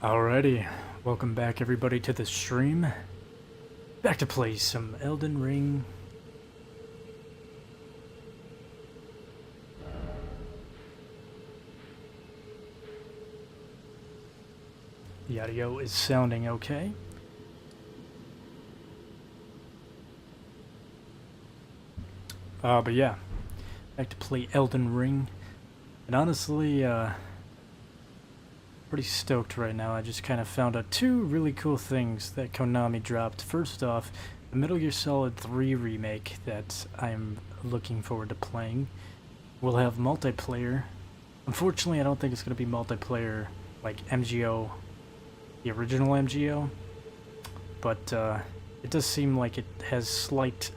Alrighty, welcome back everybody to the stream. Back to play some Elden Ring. The audio is sounding okay. But yeah, back to play Elden Ring. And honestly, pretty stoked right now. I just kind of found out two really cool things that Konami dropped. First off, the Metal Gear Solid 3 remake that I'm looking forward to playing will have multiplayer. Unfortunately, I don't think it's going to be multiplayer like MGO, the original MGO, but it does seem like it has slight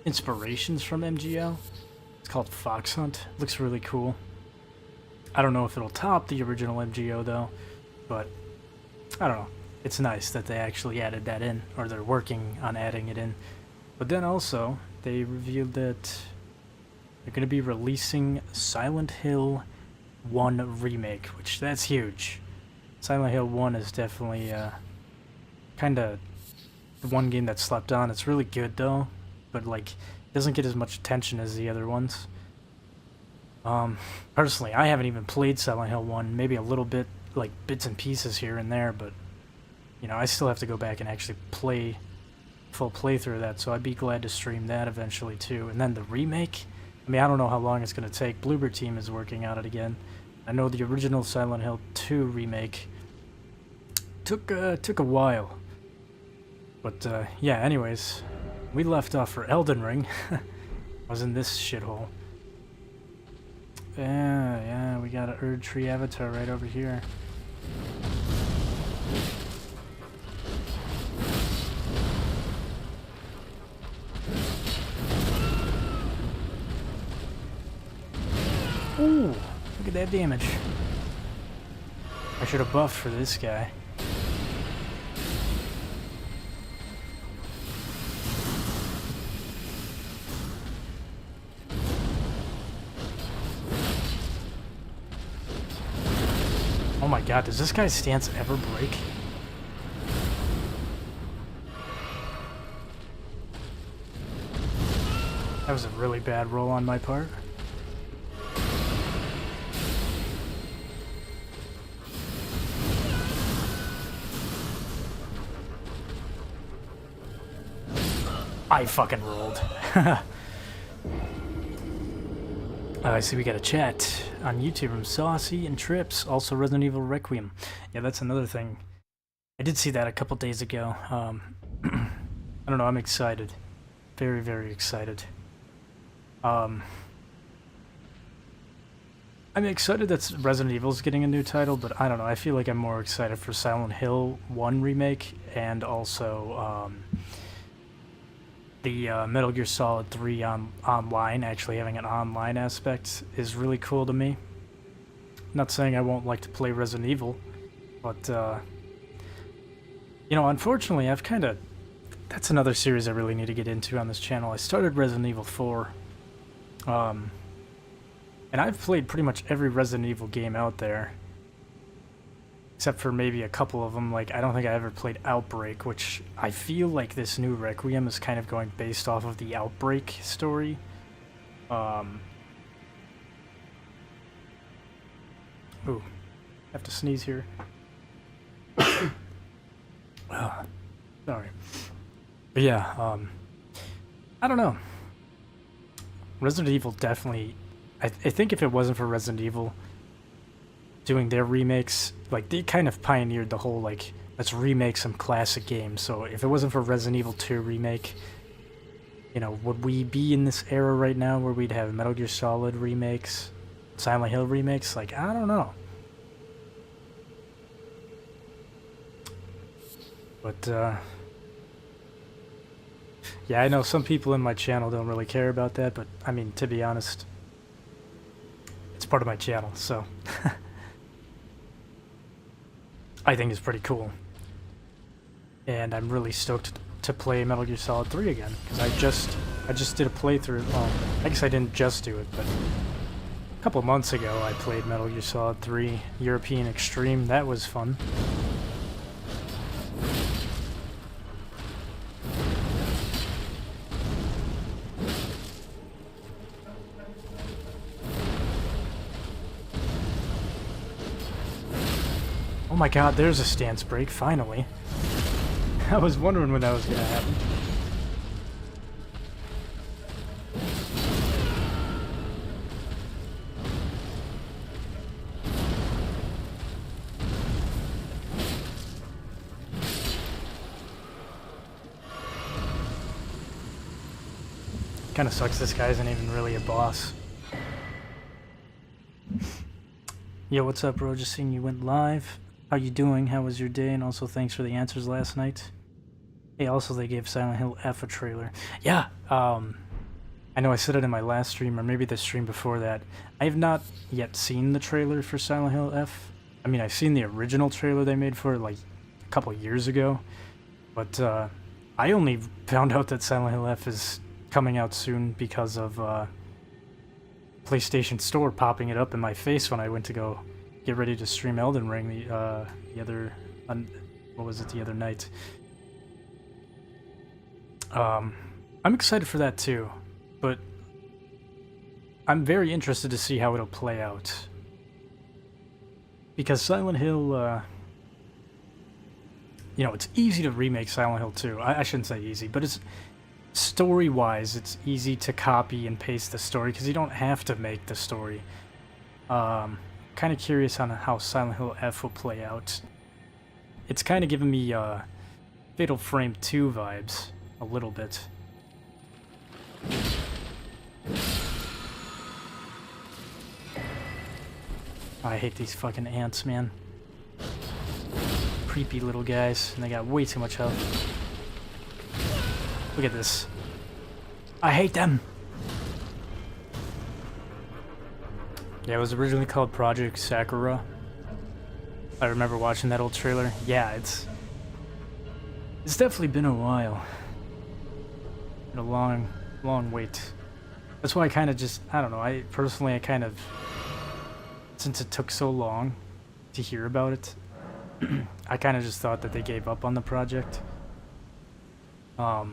inspirations from MGO. It's called Fox Hunt. It looks really cool. I don't know if it'll top the original MGO though, but I don't know. It's nice that they actually added that in, or they're working on adding it in. But then also, they revealed that they're going to be releasing Silent Hill 1 Remake, which that's huge. Silent Hill 1 is definitely kind of the one game that slept on. It's really good though, but like it doesn't get as much attention as the other ones. Personally, I haven't even played Silent Hill 1, maybe a little bit, like bits and pieces here and there, but, you know, I still have to go back and actually play, full playthrough of that, so I'd be glad to stream that eventually too. And then the remake, I mean, I don't know how long it's going to take. Bloober Team is working on it again. I know the original Silent Hill 2 remake took a while. But, yeah, anyways, we left off for Elden Ring. I was in this shithole. Yeah, we got an Erd Tree Avatar right over here. Ooh, look at that damage. I should have buffed for this guy. Oh my god, does this guy's stance ever break? That was a really bad roll on my part. I fucking rolled. I see we got a chat on YouTube from Saucy and Trips, also Resident Evil Requiem. Yeah, that's another thing. I did see that a couple days ago. I don't know, I'm excited. Very, very excited. I'm excited that Resident Evil's getting a new title, but I don't know, I feel like I'm more excited for Silent Hill 1 Remake and also, the Metal Gear Solid 3 online, actually having an online aspect, is really cool to me. Not saying I won't like to play Resident Evil, but, you know, unfortunately, that's another series I really need to get into on this channel. I started Resident Evil 4, and I've played pretty much every Resident Evil game out there. Except for maybe a couple of them, like, I don't think I ever played Outbreak, which I feel like this new Requiem is kind of going based off of the Outbreak story. Ooh, have to sneeze here. Sorry. But yeah, I don't know. Resident Evil definitely, I think if it wasn't for Resident Evil doing their remakes, like, they kind of pioneered the whole, like, let's remake some classic games. So if it wasn't for Resident Evil 2 remake, you know, would we be in this era right now where we'd have Metal Gear Solid remakes, Silent Hill remakes? Like, I don't know. But, yeah, I know some people in my channel don't really care about that, but, I mean, to be honest, it's part of my channel, so... I think it's pretty cool. And I'm really stoked to play Metal Gear Solid 3 again, because I just did a playthrough. Well, I guess I didn't just do it, but a couple months ago, I played Metal Gear Solid 3 European Extreme. That was fun. Oh my god, there's a stance break, finally. I was wondering when that was gonna happen. Kinda sucks this guy isn't even really a boss. Yo, what's up, bro? Just seeing you went live. How you doing? How was your day? And also thanks for the answers last night. Hey, also they gave Silent Hill F a trailer. Yeah, I know I said it in my last stream, or maybe the stream before that. I have not yet seen the trailer for Silent Hill F. I mean, I've seen the original trailer they made for it like a couple years ago. But I only found out that Silent Hill F is coming out soon because of PlayStation Store popping it up in my face when I went to go get ready to stream Elden Ring the other the other night. I'm excited for that too, but I'm very interested to see how it'll play out, because Silent Hill, you know, it's easy to remake Silent Hill 2. I shouldn't say easy, but it's story-wise, it's easy to copy and paste the story because you don't have to make the story. Kind of curious on how Silent Hill F will play out. It's kind of giving me Fatal Frame 2 vibes a little bit. I hate these fucking ants, man. Creepy little guys, and they got way too much health. Look at this. I hate them! Yeah, it was originally called Project Sakura. I remember watching that old trailer. Yeah, it's definitely been a while. Been a long, long wait. That's why I kind of just, I don't know, I kind of, since it took so long to hear about it, I kind of just thought that they gave up on the project. But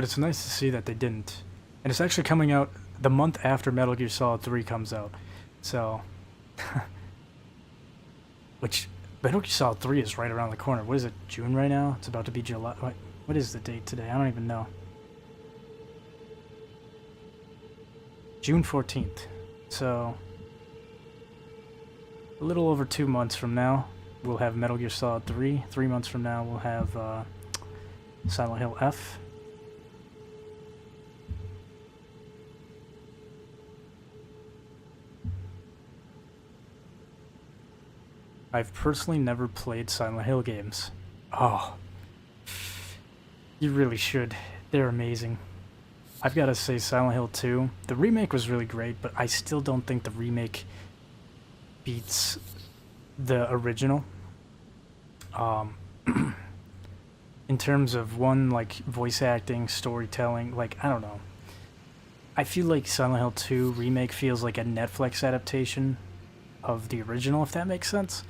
it's nice to see that they didn't. And it's actually coming out the month after Metal Gear Solid 3 comes out. So, which, Metal Gear Solid 3 is right around the corner. What is it, June right now? It's about to be July. What is the date today? I don't even know. June 14th. So, a little over 2 months from now, we'll have Metal Gear Solid 3. 3 months from now, we'll have Silent Hill F. I've personally never played Silent Hill games. Oh. You really should. They're amazing. I've got to say Silent Hill 2, the remake was really great, but I still don't think the remake beats the original. In terms of like voice acting, storytelling, like, I don't know. I feel like Silent Hill 2 remake feels like a Netflix adaptation of the original, if that makes sense.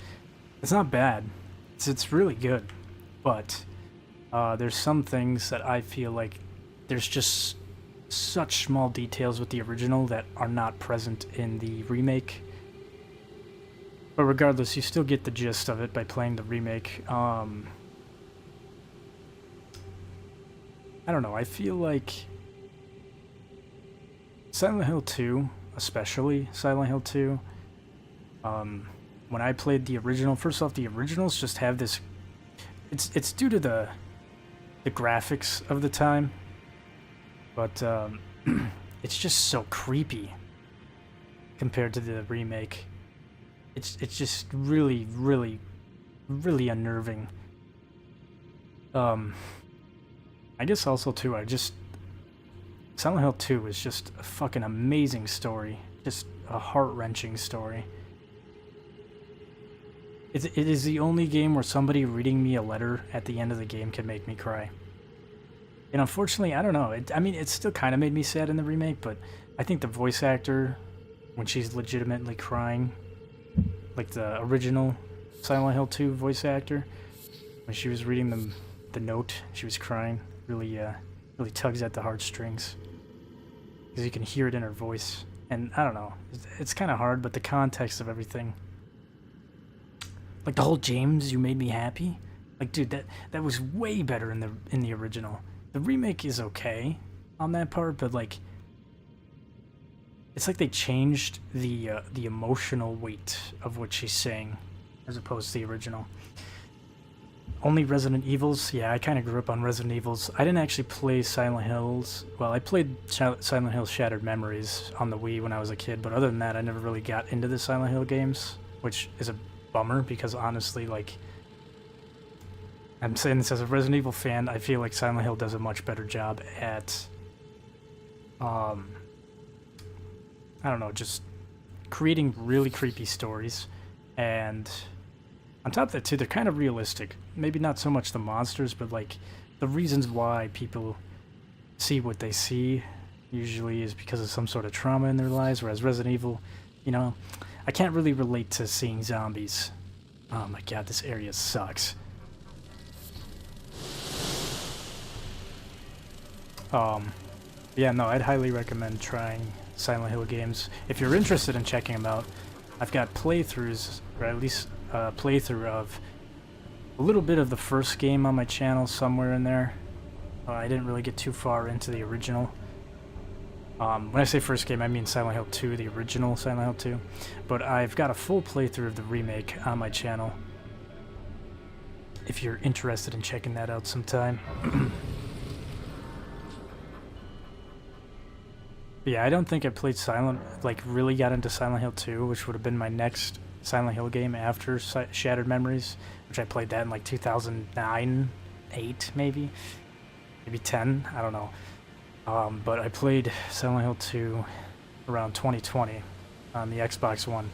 It's not bad. It's really good, but there's some things that I feel like there's just such small details with the original that are not present in the remake. But regardless, you still get the gist of it by playing the remake. I don't know, I feel like Silent Hill 2, especially Silent Hill 2, when I played the original, first off, the originals just have this, it's due to the graphics of the time, but it's just so creepy compared to the remake. It's just really, really, really unnerving. I guess also too, Silent Hill 2 is just a fucking amazing story, just a heart-wrenching story. It is the only game where somebody reading me a letter at the end of the game can make me cry. And unfortunately, I don't know. I mean, it still kind of made me sad in the remake, but I think the voice actor, when she's legitimately crying, like the original Silent Hill 2 voice actor, when she was reading the note, she was crying. Really, really tugs at the heartstrings because you can hear it in her voice. And I don't know, it's kind of hard, but the context of everything, like the whole James, you made me happy. Like, dude, that was way better in the original. The remake is okay on that part, but like, it's like they changed the emotional weight of what she's saying as opposed to the original. Only Resident Evils. Yeah, I kind of grew up on Resident Evils. I didn't actually play Silent Hills. Well, I played Silent Hill Shattered Memories on the Wii when I was a kid, but other than that, I never really got into the Silent Hill games, which is a bummer because honestly, like, I'm saying this as a Resident Evil fan, I feel like Silent Hill does a much better job at, I don't know, just creating really creepy stories, and on top of that too, they're kind of realistic. Maybe not so much the monsters, but like the reasons why people see what they see usually is because of some sort of trauma in their lives, whereas Resident Evil, you know, I can't really relate to seeing zombies. Oh my god, this area sucks. Yeah, no, I'd highly recommend trying Silent Hill games. If you're interested in checking them out, I've got playthroughs, or at least a playthrough of a little bit of the first game on my channel somewhere in there. I didn't really get too far into the original. When I say first game, I mean Silent Hill 2, the original Silent Hill 2. But I've got a full playthrough of the remake on my channel, if you're interested in checking that out sometime. Yeah, I don't think I played really got into Silent Hill 2, which would have been my next Silent Hill game after Shattered Memories, which I played that in like 2009, 8 maybe 10, I don't know. But I played Silent Hill 2 around 2020 on the Xbox One.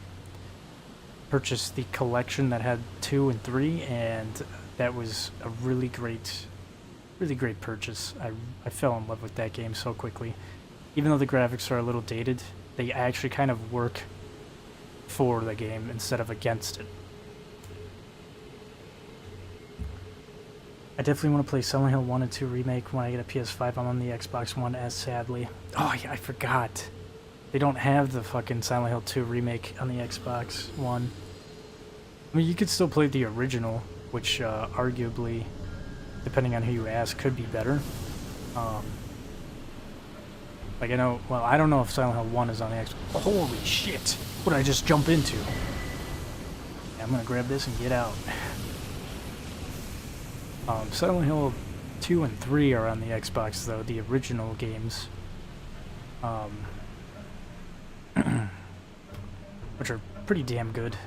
Purchased the collection that had 2 and 3, and that was a really great purchase. I fell in love with that game so quickly. Even though the graphics are a little dated, they actually kind of work for the game instead of against it. I definitely want to play Silent Hill 1 and 2 Remake when I get a PS5. I'm on the Xbox One S, sadly. Oh yeah, I forgot. They don't have the fucking Silent Hill 2 Remake on the Xbox One. I mean, you could still play the original, which arguably, depending on who you ask, could be better. Like, I don't know if Silent Hill 1 is on the Xbox. Holy shit! What did I just jump into? Yeah, I'm gonna grab this and get out. Silent Hill 2 and 3 are on the Xbox, though, the original games. Which are pretty damn good.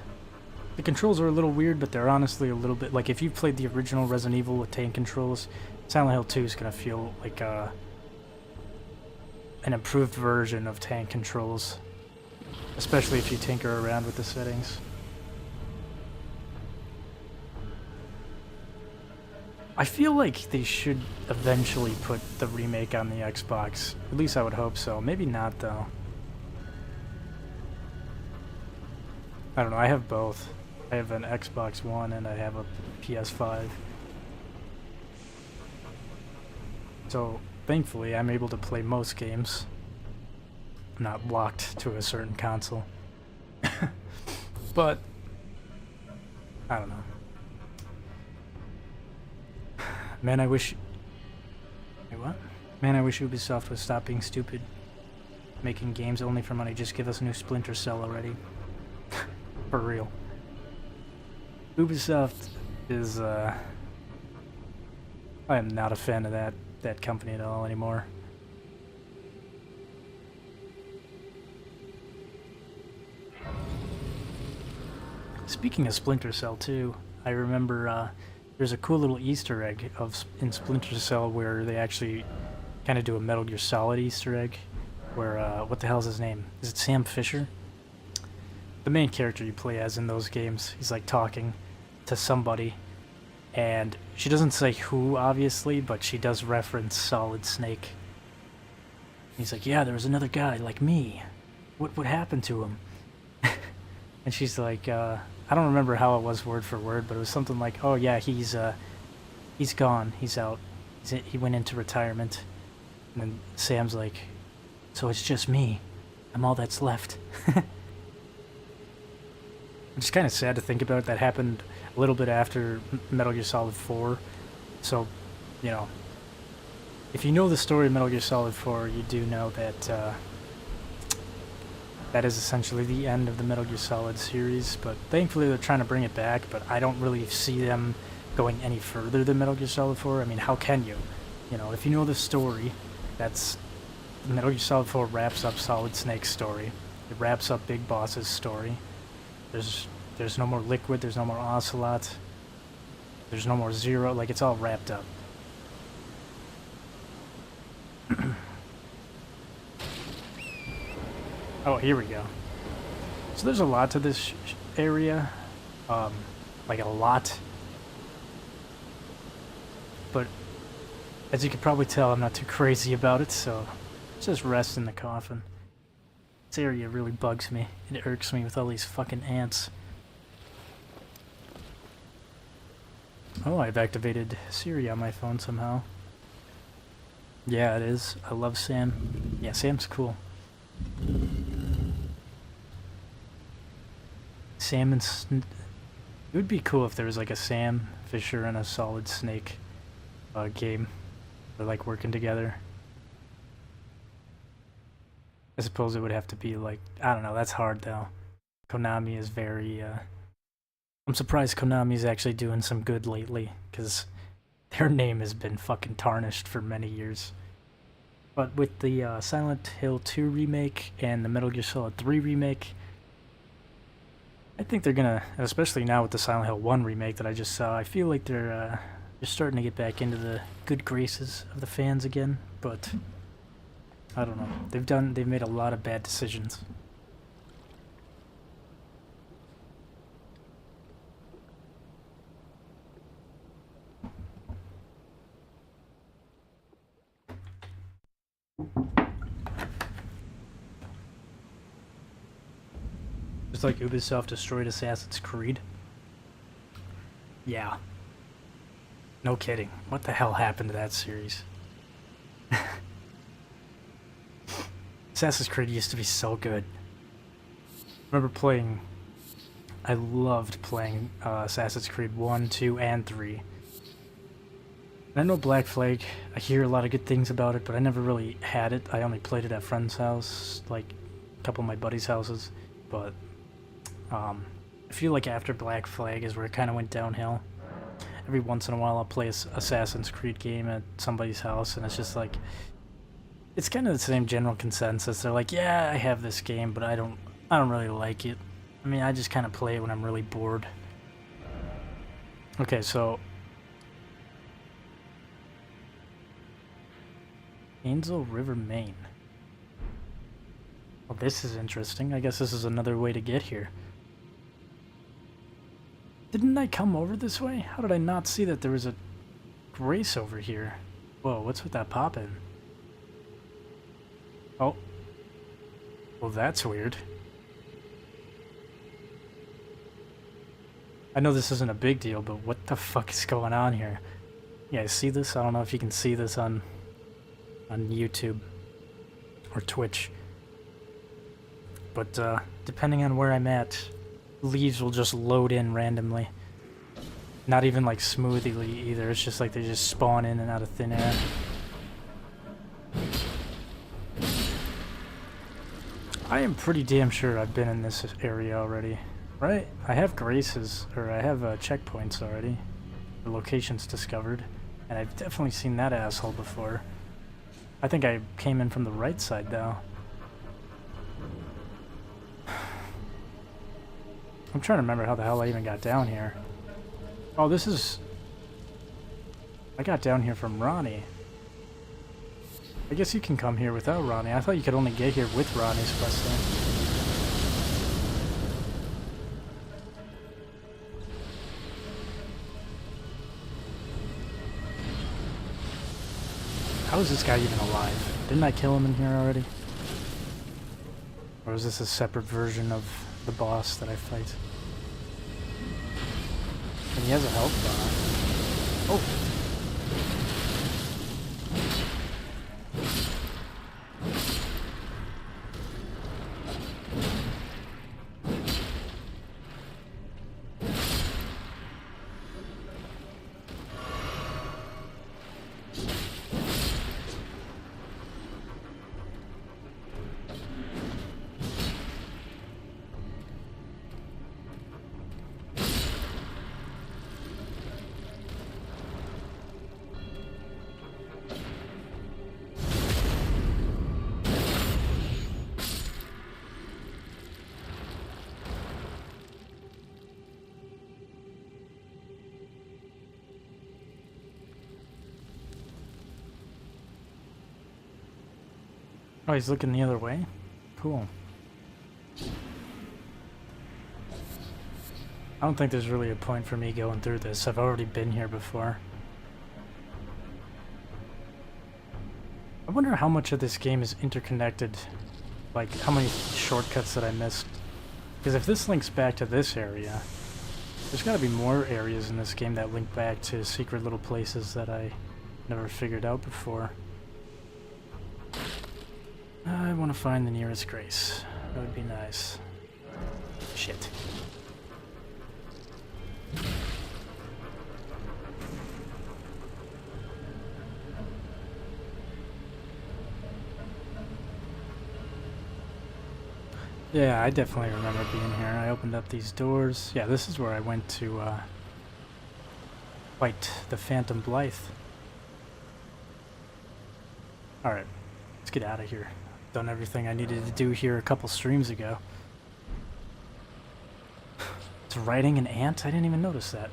The controls are a little weird, but they're honestly a little bit... Like, if you've played the original Resident Evil with tank controls, Silent Hill 2 is gonna feel like an improved version of tank controls, especially if you tinker around with the settings. I feel like they should eventually put the remake on the Xbox. At least I would hope so. Maybe not, though. I don't know, I have both. I have an Xbox One and I have a PS5. So, thankfully, I'm able to play most games. I'm not locked to a certain console. But, I don't know. Man, I wish... Wait, what? Man, I wish Ubisoft would stop being stupid. Making games only for money. Just give us a new Splinter Cell already. For real. Ubisoft is, I am not a fan of that company at all anymore. Speaking of Splinter Cell too, I remember there's a cool little Easter egg in Splinter Cell where they actually kind of do a Metal Gear Solid Easter egg where, what the hell is his name? Is it Sam Fisher? The main character you play as in those games, he's like talking to somebody, and She doesn't say who, obviously, but she does reference Solid Snake. He's like, yeah, there was another guy like me. What happened to him? And she's like, I don't remember how it was word for word, but it was something like, oh yeah, he's gone, he's out, he went into retirement. And then Sam's like, so it's just me. I'm all that's left. It's kind of sad to think about. That happened a little bit after Metal Gear Solid 4. So, you know, if you know the story of Metal Gear Solid 4, you do know that that is essentially the end of the Metal Gear Solid series. But thankfully they're trying to bring it back, but I don't really see them going any further than Metal Gear Solid 4. I mean, how can you? You know, if you know the story, that's... Metal Gear Solid 4 wraps up Solid Snake's story. It wraps up Big Boss's story. There's no more Liquid, there's no more Ocelot. There's no more Zero, like, it's all wrapped up. Oh, here we go. So there's a lot to this area. Like, a lot. But, as you can probably tell, I'm not too crazy about it, so... just rest in the coffin. This area really bugs me. It irks me with all these fucking ants. Oh, I've activated Siri on my phone somehow. Yeah, it is. I love Sam. Yeah, Sam's cool. Sam and... It would be cool if there was like a Sam Fisher and a Solid Snake game. They're like working together. I suppose it would have to be like, I don't know, that's hard though. Konami is very, I'm surprised Konami's actually doing some good lately, because their name has been fucking tarnished for many years. But with the Silent Hill 2 remake and the Metal Gear Solid 3 remake, I think they're gonna, especially now with the Silent Hill 1 remake that I just saw, I feel like they're starting to get back into the good graces of the fans again, but... I don't know. They've made a lot of bad decisions. Just like Ubisoft destroyed Assassin's Creed. Yeah. No kidding. What the hell happened to that series? Assassin's Creed used to be so good. I remember playing... I loved playing Assassin's Creed 1, 2, and 3. And I know Black Flag, I hear a lot of good things about it, but I never really had it. I only played it at friends' house, like a couple of my buddies' houses. But I feel like after Black Flag is where it kind of went downhill. Every once in a while I'll play an Assassin's Creed game at somebody's house, and it's just like... It's kind of the same general consensus. They're like, yeah, I have this game, but I don't really like it. I mean, I just kind of play it when I'm really bored. Okay, so... Ainsel River, Maine. Well, this is interesting. I guess this is another way to get here. Didn't I come over this way? How did I not see that there was a grace over here? Whoa, what's with that pop-in? Oh. Well, that's weird. I know this isn't a big deal, but what the fuck is going on here? Yeah, I see this? I don't know if you can see this on YouTube or Twitch. But depending on where I'm at, leaves will just load in randomly. Not even like smoothly either, it's just like they just spawn in and out of thin air. I am pretty damn sure I've been in this area already, right? I have graces, or I have checkpoints already, or locations discovered, and I've definitely seen that asshole before. I think I came in from the right side though. I'm trying to remember how the hell I even got down here. Oh, this is... I got down here from Ronnie. I guess you can come here without Ronnie. I thought you could only get here with Ronnie's questing. How is this guy even alive? Didn't I kill him in here already? Or is this a separate version of the boss that I fight? And he has a health bar. Oh! Oh, he's looking the other way? Cool. I don't think there's really a point for me going through this. I've already been here before. I wonder how much of this game is interconnected. Like, how many shortcuts that I missed. Because if this links back to this area, there's gotta be more areas in this game that link back to secret little places that I never figured out before. I want to find the nearest Grace. That would be nice. Shit. Yeah, I definitely remember being here. I opened up these doors. Yeah, this is where I went to fight the Phantom Blythe. Alright, let's get out of here. Done everything I needed to do here a couple streams ago. It's riding an ant? I didn't even notice that.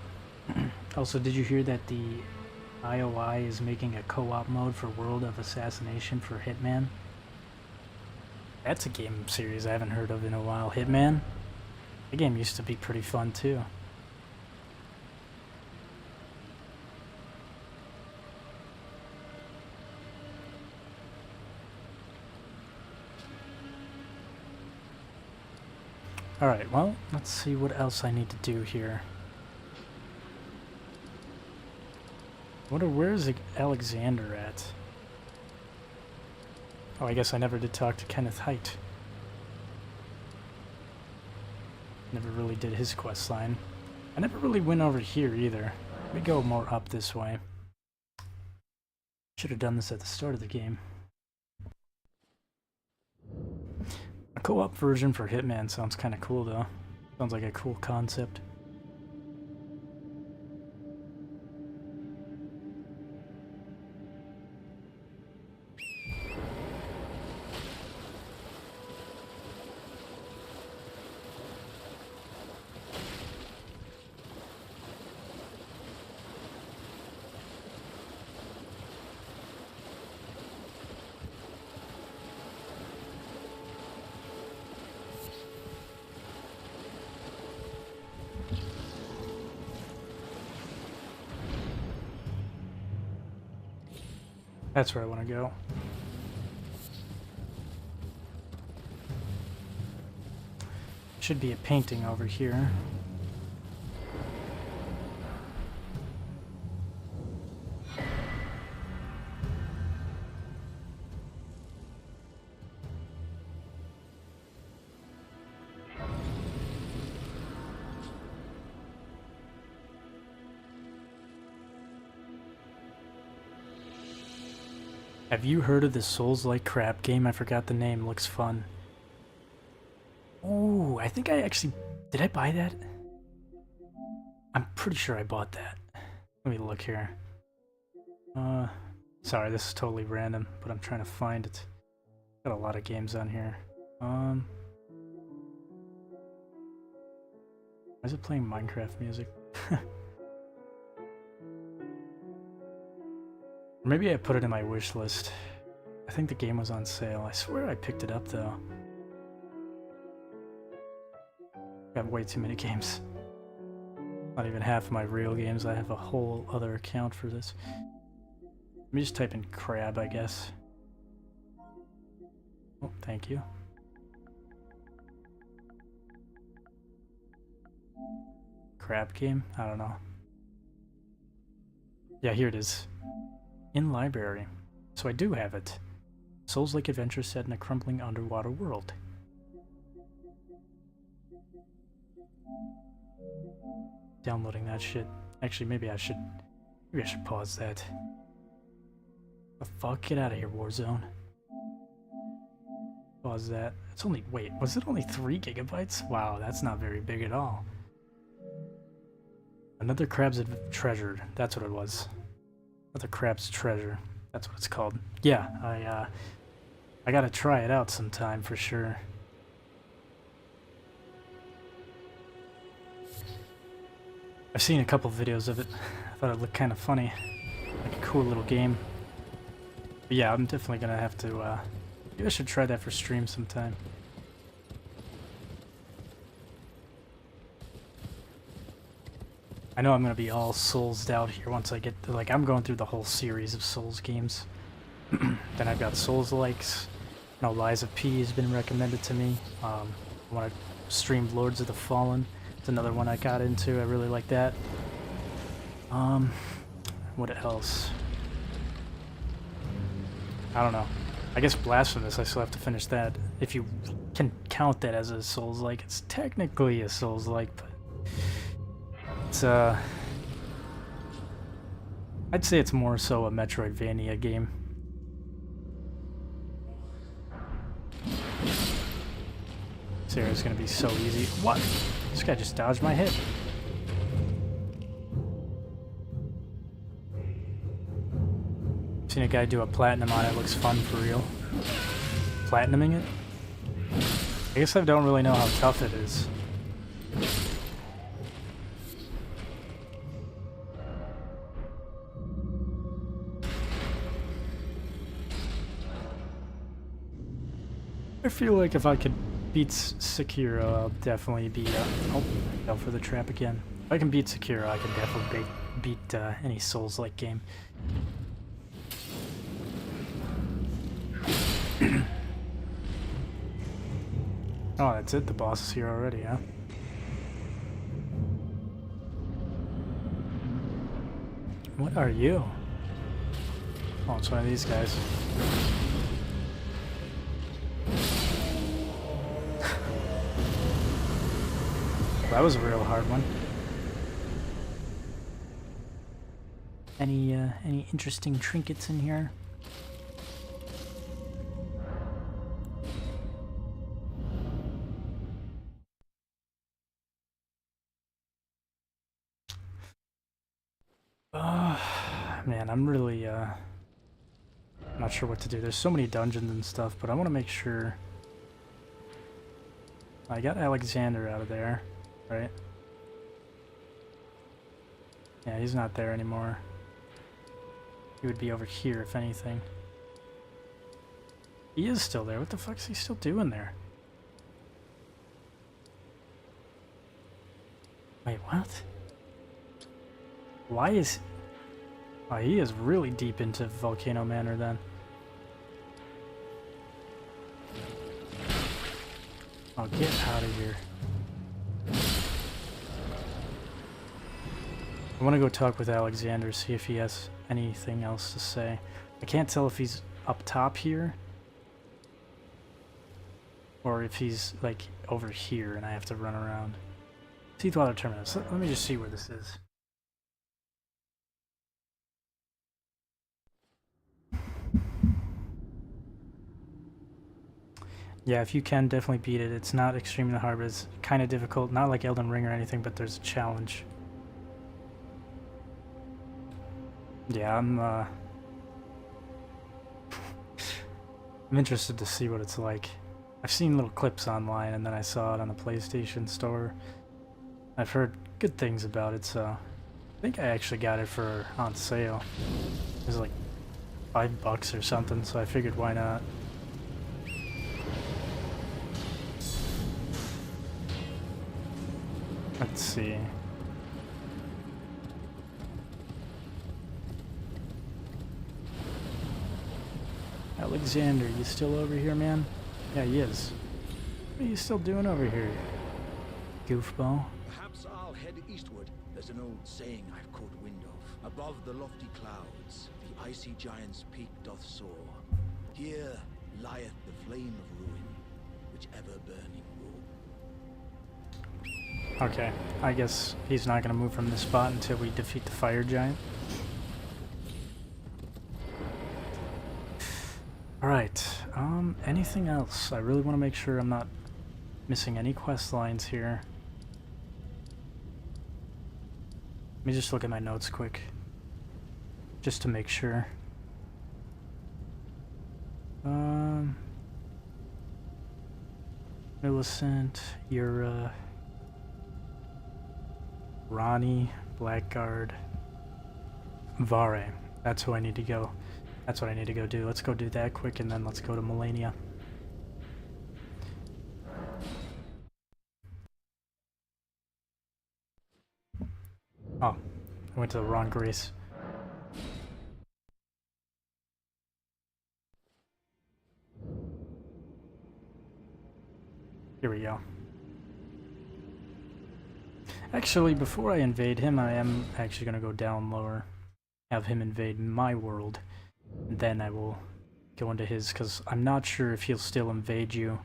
Also, did you hear that the IOI is making a co-op mode for World of Assassination for Hitman? That's a game series I haven't heard of in a while. Hitman? The game used to be pretty fun too. Alright, well, let's see what else I need to do here. Where's Alexander at? Oh, I guess I never did talk to Kenneth Haight. Never really did his quest line. I never really went over here either. Let me go more up this way. Should have done this at the start of the game. A co-op version for Hitman sounds kind of cool though. Sounds like a cool concept. That's where I want to go. Should be a painting over here. Have you heard of this Souls-like crap game? I forgot the name. Looks fun. Oh, I think I actually... Did I buy that? I'm pretty sure I bought that. Let me look here. Sorry, this is totally random, but I'm trying to find it. Got a lot of games on here. Why is it playing Minecraft music? Or maybe I put it in my wish list. I think the game was on sale. I swear I picked it up though. Got way too many games. Not even half of my real games. I have a whole other account for this. me just type in crab, I guess. Oh, thank you. Crab game? I don't know. Yeah, here it is. In library. So I do have it. Souls-like adventure set in a crumbling underwater world. Downloading that shit. Actually, maybe I should pause that. The fuck? Get out of here, Warzone. Pause that. It's only, wait, was it only 3 gigabytes? Wow, that's not very big at all. Another Crab's Treasure. That's what it was. Another Crab's Treasure. That's what it's called. Yeah, I gotta try it out sometime for sure. I've seen a couple videos of it. I thought it looked kind of funny. Like a cool little game. But yeah, I'm definitely gonna have to, maybe I should try that for stream sometime. I know I'm gonna be all Souls'd out here once I get, like, I'm going through the whole series of Souls games. Then I've got Souls-likes. You know, Lies of P has been recommended to me. When I streamed Lords of the Fallen, it's another one I got into. I really like that. What else? I don't know. I guess Blasphemous, I still have to finish that. If you can count that as a Souls-like, it's technically a Souls-like, but it's, I'd say it's more so a Metroidvania game. This area's gonna be so easy. What? This guy just dodged my hit. Seen a guy do a platinum on it, looks fun for real. Platinuming it? I guess I don't really know how tough it is. I feel like if I could beat Sekiro, I'll definitely be, oh, fell for the trap again. If I can beat Sekiro, I can definitely beat any Souls-like game. Oh, that's it? The boss is here already, huh? What are you? Oh, it's one of these guys. That was a real hard one. Any interesting trinkets in here? Man, I'm really, not sure what to do. There's so many dungeons and stuff, but I want to make sure... I got Alexander out of there, right? Yeah, he's not there anymore. He would be over here, if anything. He is still there. What the fuck is he still doing there? Wait, what? Why is... Oh, he is really deep into Volcano Manor then. Oh, get out of here. I want to go talk with Alexander, see if he has anything else to say. I can't tell if he's up top here or if he's like over here and I have to run around. Teethwater Terminus. Let me just see where this is. Yeah, if you can, definitely beat it. It's not extremely hard, but it's kind of difficult. Not like Elden Ring or anything, but there's a challenge. Yeah, I'm interested to see what it's like. I've seen little clips online, and then I saw it on the PlayStation Store. I've heard good things about it, so I think I actually got it for on sale. It was like $5 or something, so I figured why not. Let's see. Alexander, you still over here, man? Yeah, he is. What are you still doing over here, goofball? Perhaps I'll head eastward. There's an old saying I've caught wind of. Above the lofty clouds, the icy giant's peak doth soar. Here lieth the flame of ruin, which ever burning will. Okay, I guess he's not gonna move from this spot until we defeat the fire giant. Alright, anything else? I really want to make sure I'm not missing any quest lines here. Let me just look at my notes quick, just to make sure. Millicent, Yura, Ronnie, Blackguard, Vare. That's who I need to go. That's what I need to go do. Let's go do that quick, and then let's go to Melania. Oh, I went to the wrong Grace. Here we go. Actually, before I invade him, I am actually going to go down lower. Have him invade my world. And then I will go into his, because I'm not sure if he'll still invade you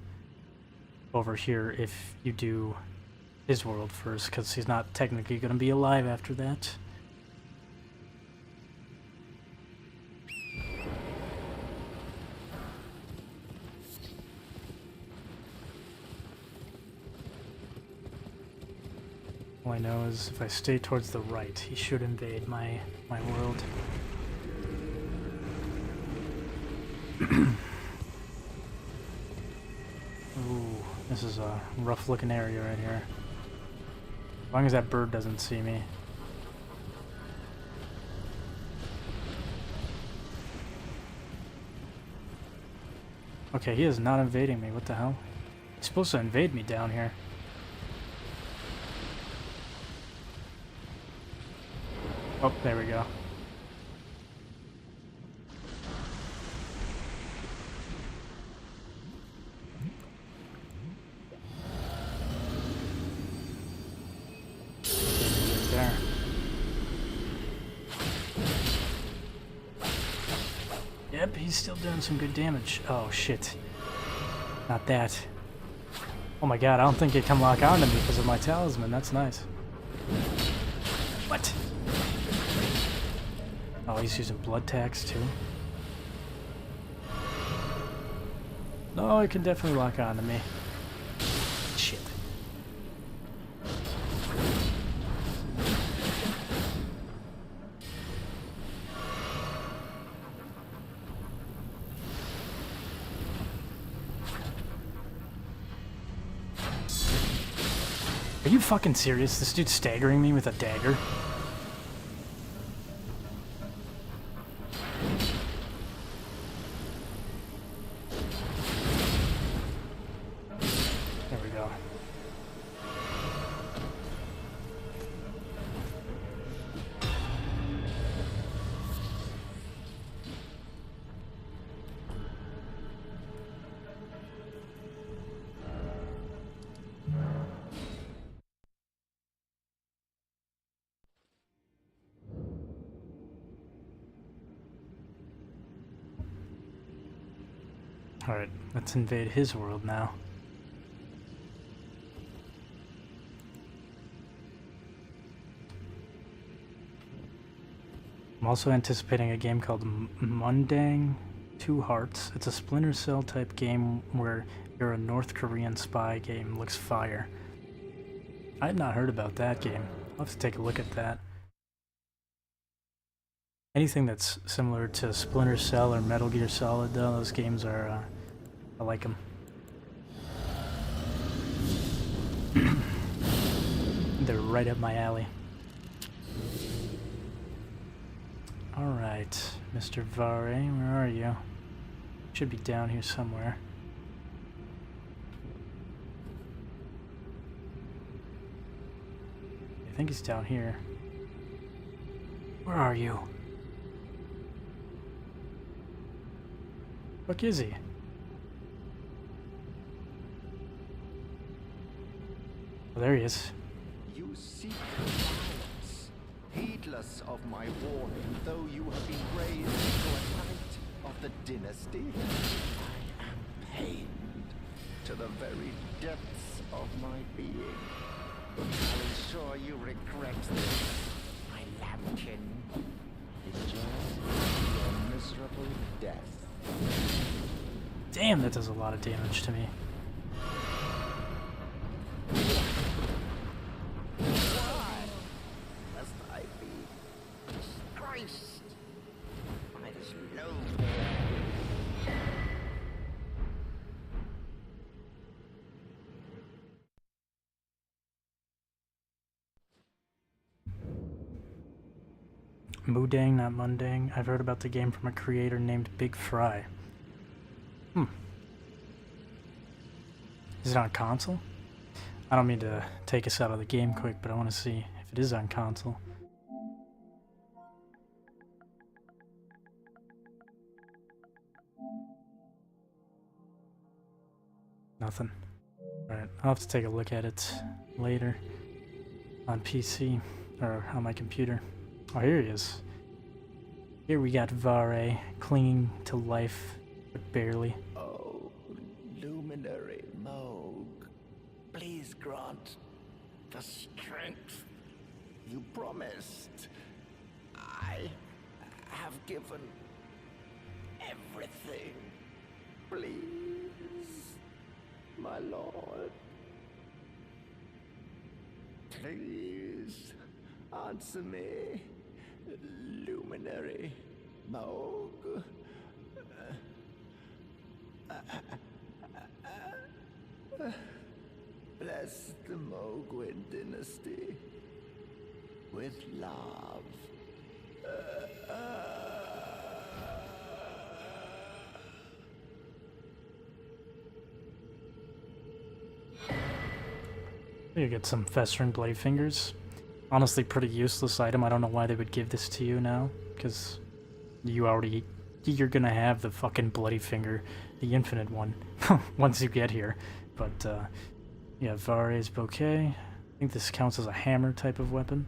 over here if you do his world first, because he's not technically going to be alive after that. All I know is if I stay towards the right, he should invade my world. Ooh, this is a rough looking area right here. As long as that bird doesn't see me. Okay, he is not invading me. What the hell? He's supposed to invade me down here. Oh, there we go. Right there. Yep, he's still doing some good damage. Oh, shit. Not that. Oh my god, I don't think it can lock onto me because of my talisman. That's nice. What? Oh, he's using blood tax too. No, it can definitely lock onto me. Shit. Are you fucking serious? This dude's staggering me with a dagger? There we go. Alright, let's invade his world now. I'm also anticipating a game called Mundang Two Hearts. It's a Splinter Cell type game where you're a North Korean spy game. Looks fire. I had not heard about that game. I'll have to take a look at that. Anything that's similar to Splinter Cell or Metal Gear Solid, though, those games are, I like them. They're right up my alley. Alright, Mr. Vare, where are you? Should be down here somewhere. I think he's down here. Where are you? Fuck is he? Oh, there he is. You seek violence, heedless of my warning, though you have been raised to a knight of the dynasty. I am pained to the very depths of my being. I'm sure you regret this, my lambkin. Endure your miserable death. Damn, that does a lot of damage to me. Why must I be disgraced by this low? Moodang, not Mundang. I've heard about the game from a creator named Big Fry. Is it on console? I don't mean to take us out of the game quick, but I want to see if it is on console. Nothing. Alright, I'll have to take a look at it later on PC, or on my computer. Oh, here he is. Here we got Vare clinging to life, but barely. Oh, luminary Moog, please grant the strength you promised. I have given everything. Please, my lord. Please, answer me, luminary Moog. Bless the Mogwin dynasty with love. You get some festering blade fingers. Honestly, pretty useless item. I don't know why they would give this to you now, because you're gonna have the fucking bloody finger, the infinite one, once you get here. But yeah, Vare's bouquet. I think this counts as a hammer type of weapon.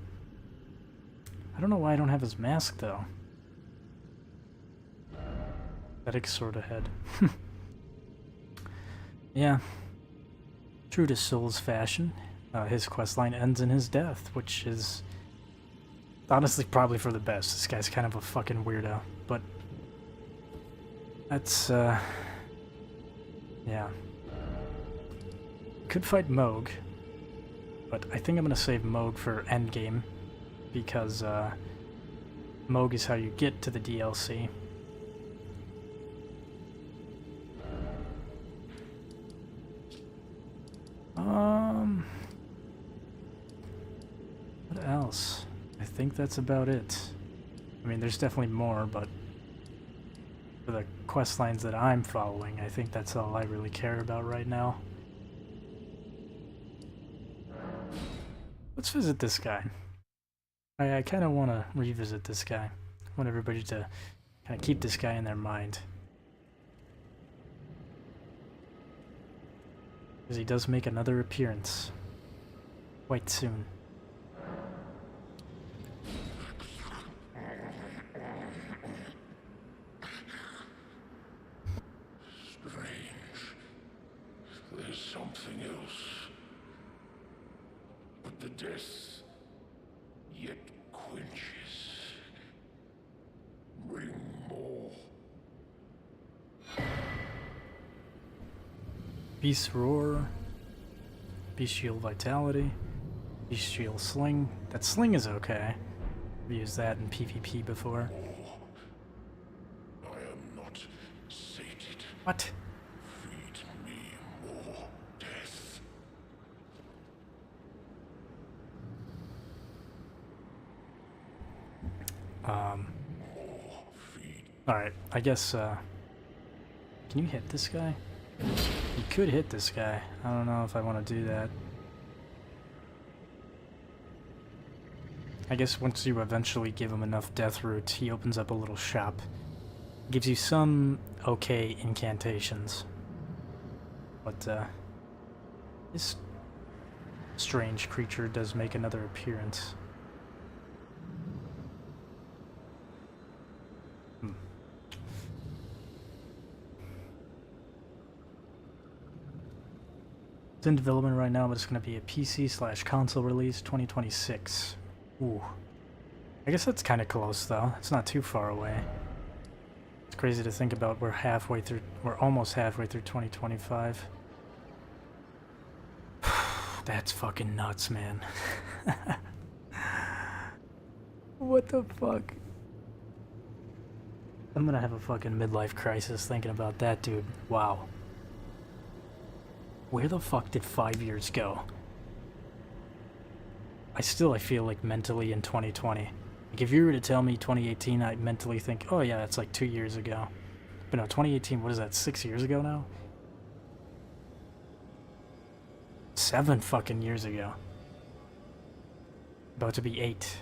I don't know why I don't have his mask though. Pathetic sort of head. Yeah. True to Soul's fashion, his questline ends in his death, which is honestly probably for the best. This guy's kind of a fucking weirdo, but that's, yeah. Could fight Moog, but I think I'm gonna save Moog for endgame, because, Moog is how you get to the DLC. What else? I think that's about it. I mean, there's definitely more, but for the quest lines that I'm following, I think that's all I really care about right now. Let's visit this guy. I kind of want to revisit this guy. I want everybody to kind of keep this guy in their mind. Because he does make another appearance quite soon. Strange. There's something else. But the death yet quenches. Bring more. Beast Roar, Bestial Vitality, Bestial Sling. That sling is okay. I've used that in PvP before. I am not sated. What? Feed me more death. More feed. Alright, I guess, can you hit this guy? You could hit this guy. I don't know if I want to do that. I guess once you eventually give him enough death roots, he opens up a little shop. Gives you some okay incantations. But this strange creature does make another appearance. It's in development right now, but it's going to be a PC/console release 2026. Ooh. I guess that's kind of close, though. It's not too far away. It's crazy to think about. We're almost halfway through 2025. That's fucking nuts, man. What the fuck? I'm gonna have a fucking midlife crisis thinking about that, dude. Wow. Where the fuck did 5 years go? I feel like mentally in 2020. Like if you were to tell me 2018, I'd mentally think, oh yeah, that's like 2 years ago. But no, 2018, what is that, 6 years ago now? 7 fucking years ago. About to be 8.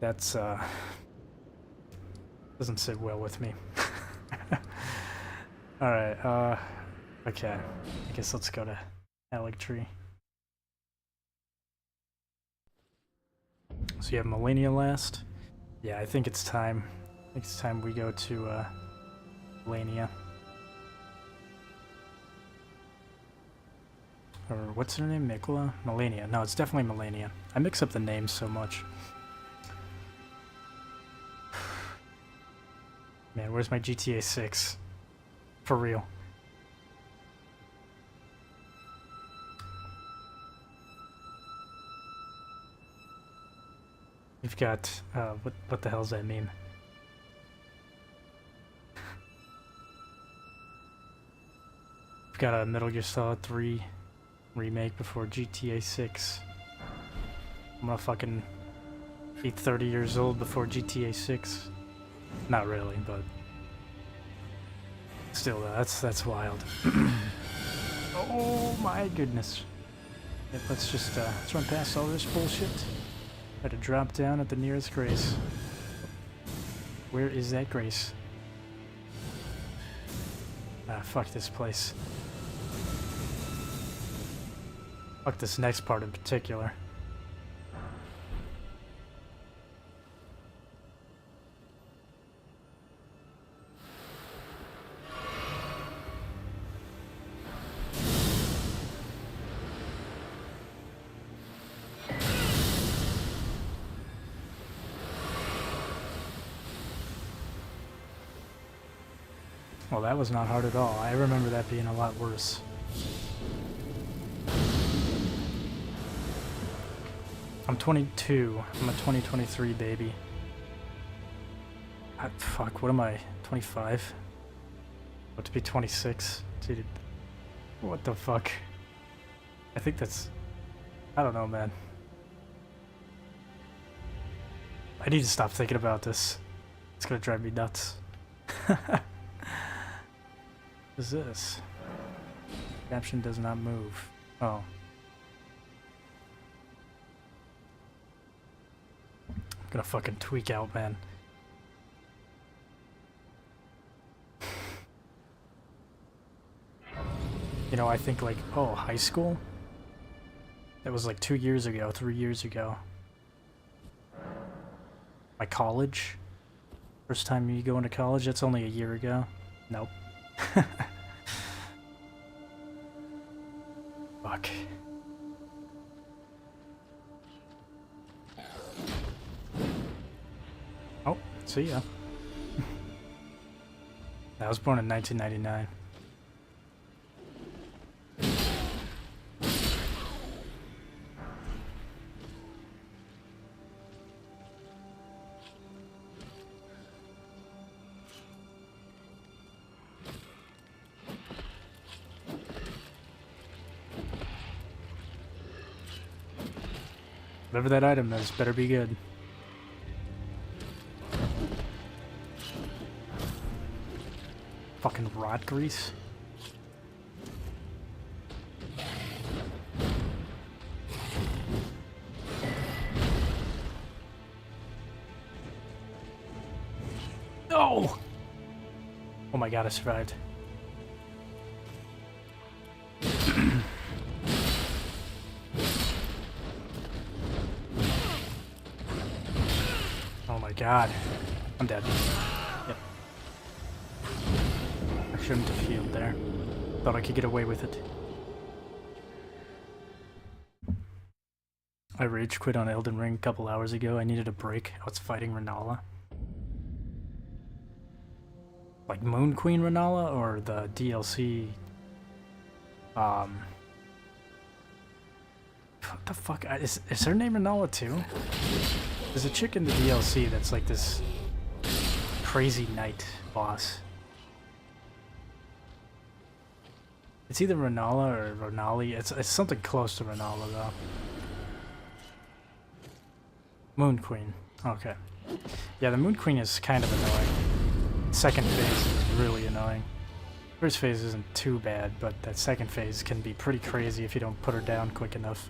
That's, doesn't sit well with me. Alright, okay. I guess let's go to Alec Tree. So you have Millennia last? Yeah, I think it's time. I think it's time we go to, Millennia. Or what's her name? Mikola? Millennia. No, it's definitely Millennia. I mix up the names so much. Man, where's my GTA 6? For real. We've got, what the hell's that meme? We've got a Metal Gear Solid 3 remake before GTA 6. I'm gonna fucking be 30 years old before GTA 6. Not really, but still, that's wild. Oh my goodness. Yep, let's run past all this bullshit. Try to drop down at the nearest Grace. Where is that Grace? Ah, fuck this place. Fuck this next part in particular. Well, that was not hard at all. I remember that being a lot worse. I'm 22. I'm a 2023 baby. Fuck, what am I? 25? About to be 26? Dude, what the fuck? I think that's... I don't know, man. I need to stop thinking about this. It's gonna drive me nuts. What is this? Caption does not move. Oh. I'm gonna fucking tweak out, man. You know, I think like, oh, high school? That was like 2 years ago, 3 years ago. My college? First time you go into college, that's only a year ago. Nope. Fuck. Oh, see ya. I was born in 1999. Whatever that item is, better be good. Fucking rot grease. Oh my god, I survived. Oh my god. I'm dead. Yep. I shouldn't have healed there. Thought I could get away with it. I rage quit on Elden Ring a couple hours ago. I needed a break. I was fighting Renala. Like Moon Queen Renala or the DLC? What the fuck? Is her name Renala too? There's a chick in the DLC that's like this crazy knight boss. It's either Renala or Renali. It's something close to Renala though. Moon Queen. Okay. Yeah, the Moon Queen is kind of annoying. Second phase is really annoying. First phase isn't too bad, but that second phase can be pretty crazy if you don't put her down quick enough.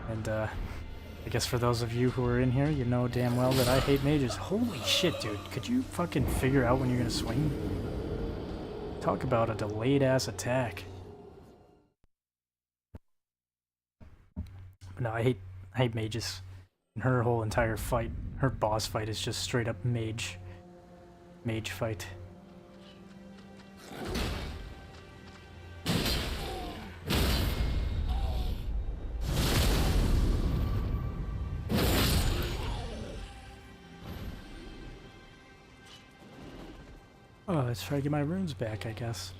And I guess for those of you who are in here, you know damn well that I hate mages. Holy shit, dude. Could you fucking figure out when you're gonna swing? Talk about a delayed ass attack. But no, I hate mages. And her whole entire fight, her boss fight is just straight up mage fight. Oh, let's try to get my runes back, I guess.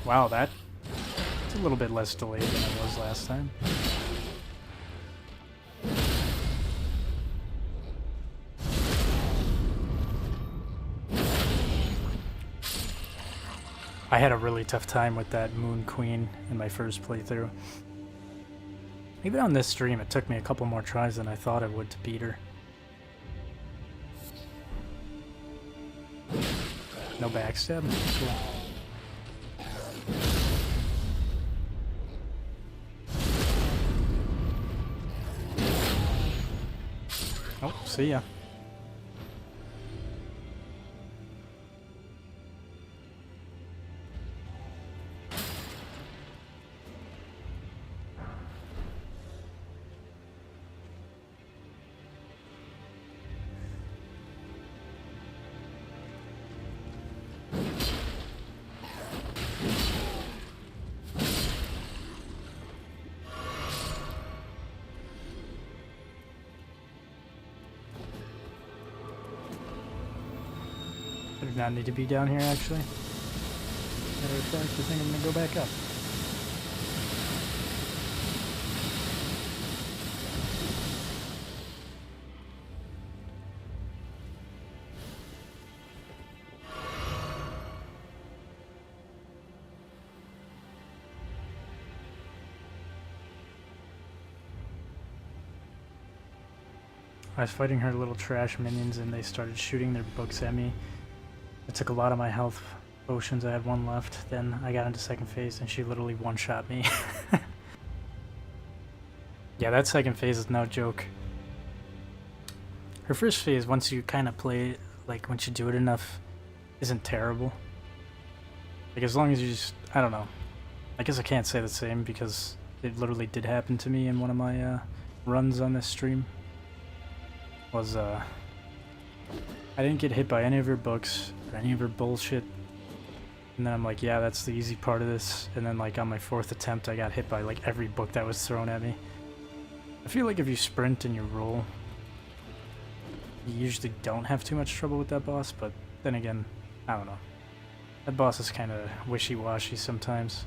Wow, that's a little bit less delayed than it was last time. I had a really tough time with that Moon Queen in my first playthrough. Even on this stream, it took me a couple more tries than I thought it would to beat her. No backstab? Cool. Oh, see ya. I do not need to be down here, actually. Matter of fact, I think I'm gonna go back up. I was fighting her little trash minions and they started shooting their books at me. It took a lot of my health potions. I had one left. Then I got into second phase and she literally one-shot me. Yeah, that second phase is no joke. Her first phase, once you kind of play, like once you do it enough, isn't terrible. Like as long as you just, I don't know. I guess I can't say the same because it literally did happen to me in one of my runs on this stream. I didn't get hit by any of her books or any of her bullshit, and then I'm like, yeah, that's the easy part of this, and then like on my fourth attempt I got hit by like every book that was thrown at me. I feel like if you sprint and you roll, you usually don't have too much trouble with that boss, but then again, I don't know. That boss is kind of wishy-washy sometimes.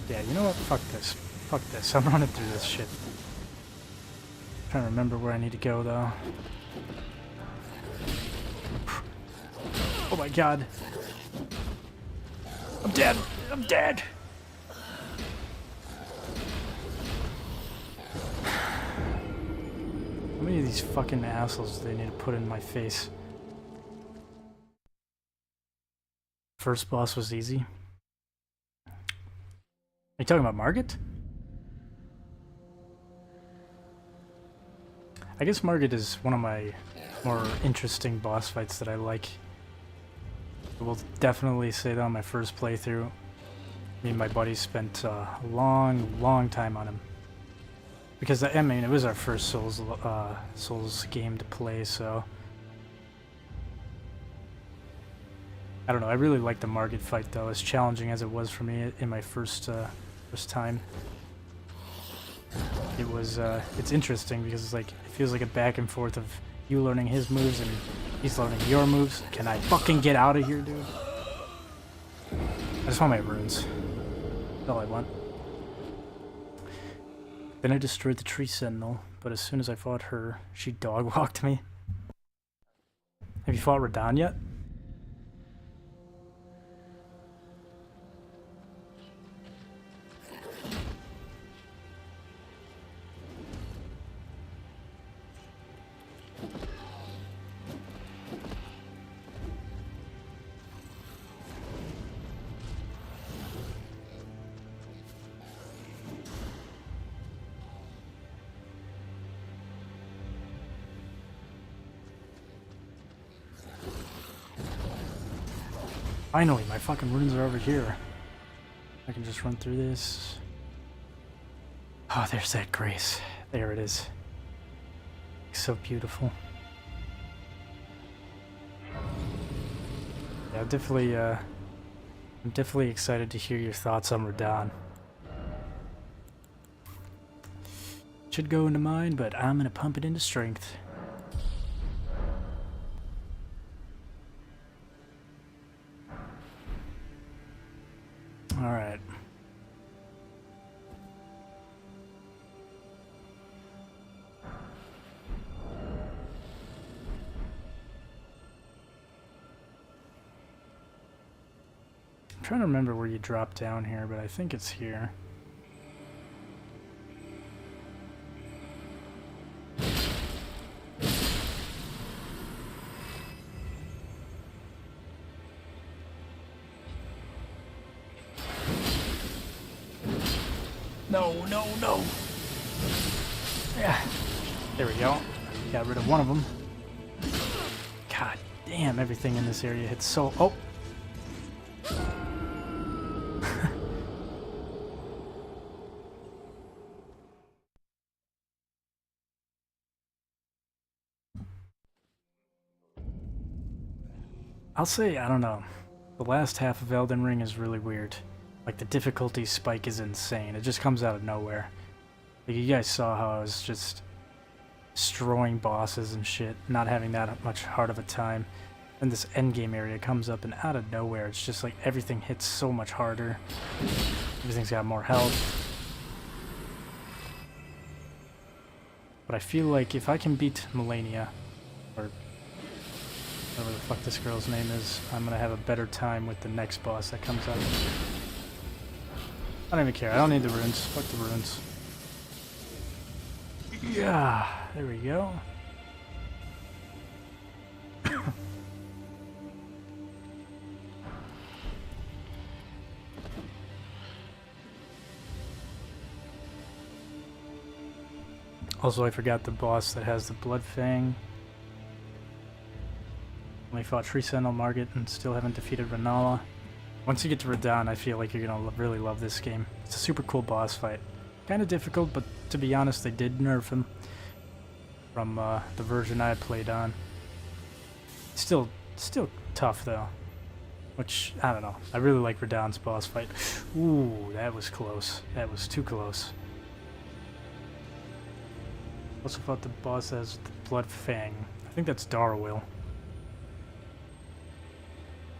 Yeah, you know what? Fuck this. Fuck this. I'm running through this shit. Trying to remember where I need to go, though. Oh my god. I'm dead. I'm dead. I'm many of these fucking assholes do they need to put in my face? First boss was easy. Are you talking about Margit? I guess Margit is one of my more interesting boss fights that I like. I will definitely say that on my first playthrough, me and my buddy spent a long time on him. Because, I mean, it was our first Souls game to play, so... I don't know, I really liked the Margit fight though, as challenging as it was for me in my first time. It was, it's interesting because it's like, it feels like a back and forth of you learning his moves and he's learning your moves. Can I fucking get out of here, dude? I just want my runes. That's all I want. Then I destroyed the tree sentinel, but as soon as I fought her, she dog-walked me. Have you fought Radahn yet? Finally, my fucking runes are over here. I can just run through this. Oh, there's that grace. There it is. So beautiful. Yeah, I'm definitely excited to hear your thoughts on Radahn. Should go into mine, but I'm gonna pump it into strength. Alright. I'm trying to remember where you drop down here, but I think it's here. No. Yeah. There we go. Got rid of one of them. God damn, everything in this area hits so... Oh! I'll say, I don't know. The last half of Elden Ring is really weird. Like, the difficulty spike is insane. It just comes out of nowhere. Like, you guys saw how I was just destroying bosses and shit, not having that much hard of a time. And this endgame area comes up, and out of nowhere, it's just like everything hits so much harder. Everything's got more health. But I feel like if I can beat Melania, or whatever the fuck this girl's name is, I'm gonna have a better time with the next boss that comes up. I don't even care. I don't need the runes. Fuck the runes. Yeah, there we go. Also, I forgot the boss that has the Blood Fang. Only fought Tree Sentinel, Margit, and still haven't defeated Renala. Once you get to Radahn, I feel like you're gonna really love this game. It's a super cool boss fight. Kind of difficult, but to be honest, they did nerf him from the version I played on. Still tough though. Which, I don't know. I really like Radahn's boss fight. Ooh, that was close. That was too close. Also fought the boss that has the Blood Fang. I think that's Darwill.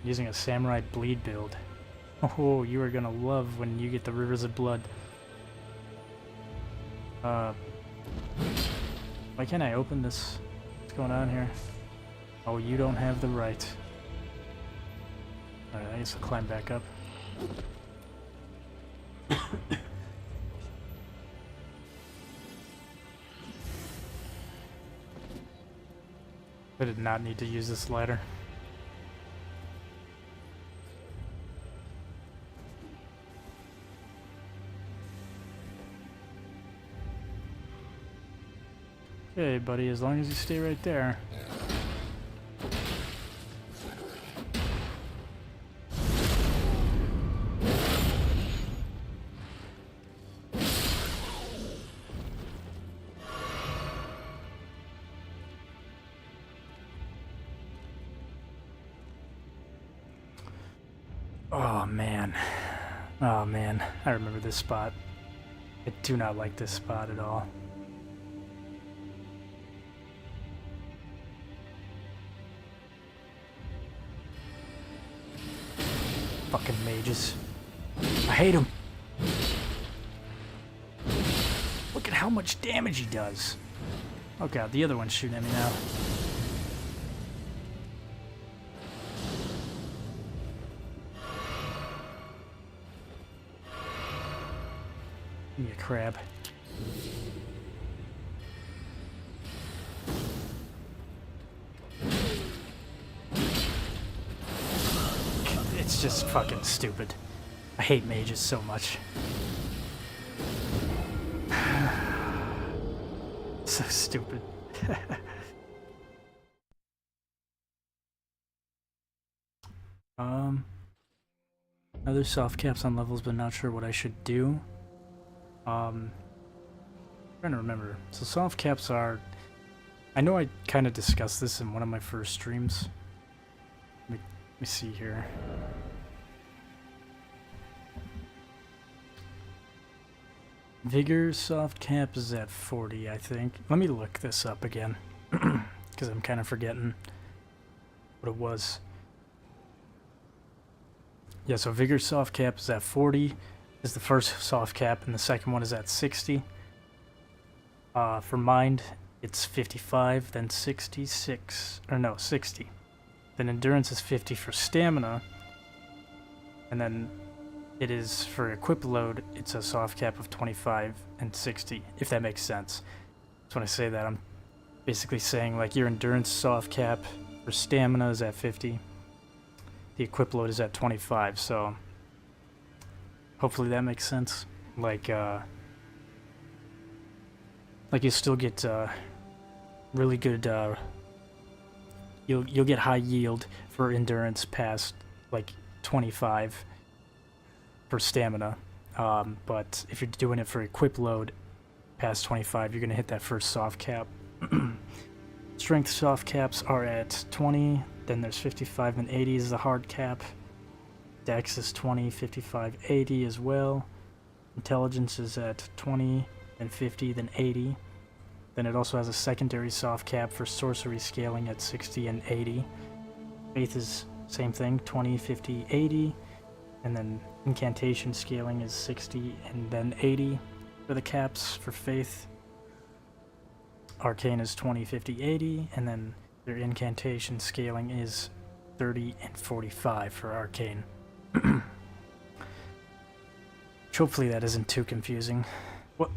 Using a Samurai Bleed build. Oh, you are gonna love when you get the Rivers of Blood. Why can't I open this? What's going on here? Oh, you don't have the right. Alright, I guess I'll climb back up. I did not need to use this ladder. Okay, buddy, as long as you stay right there. Oh man. Oh man, I remember this spot. I do not like this spot at all. Fucking mages. I hate him. Look at how much damage he does. Oh god, the other one's shooting at me now. Give me a crab. It's just fucking stupid. I hate mages so much. So stupid. Other soft caps on levels, but not sure what I should do. Trying to remember. So soft caps are... I know I kind of discussed this in one of my first streams. Let me see here. Vigor soft cap is at 40, I think. Let me look this up again, because I'm kind of forgetting what it was. Yeah, so Vigor soft cap is at 40, is the first soft cap, and the second one is at 60. For Mind, it's 55, then 66, or no, 60. Then Endurance is 50 for Stamina, and then it is for Equip Load, it's a soft cap of 25 and 60, if that makes sense. So when I say that, I'm basically saying like your Endurance soft cap for Stamina is at 50. The Equip Load is at 25, so hopefully that makes sense. Like you still get really good. You'll get high yield for Endurance past like 25 for Stamina, but if you're doing it for Equip Load past 25, you're gonna hit that first soft cap. Strength soft caps are at 20. Then there's 55 and 80 is the hard cap. Dex is 20, 55, 80 as well. Intelligence is at 20, then 50, then 80. Then it also has a secondary soft cap for sorcery scaling at 60 and 80. Faith is same thing, 20, 50, 80. And then incantation scaling is 60 and then 80 for the caps for Faith. Arcane is 20, 50, 80, and then their incantation scaling is 30 and 45 for Arcane. Hopefully that isn't too confusing. What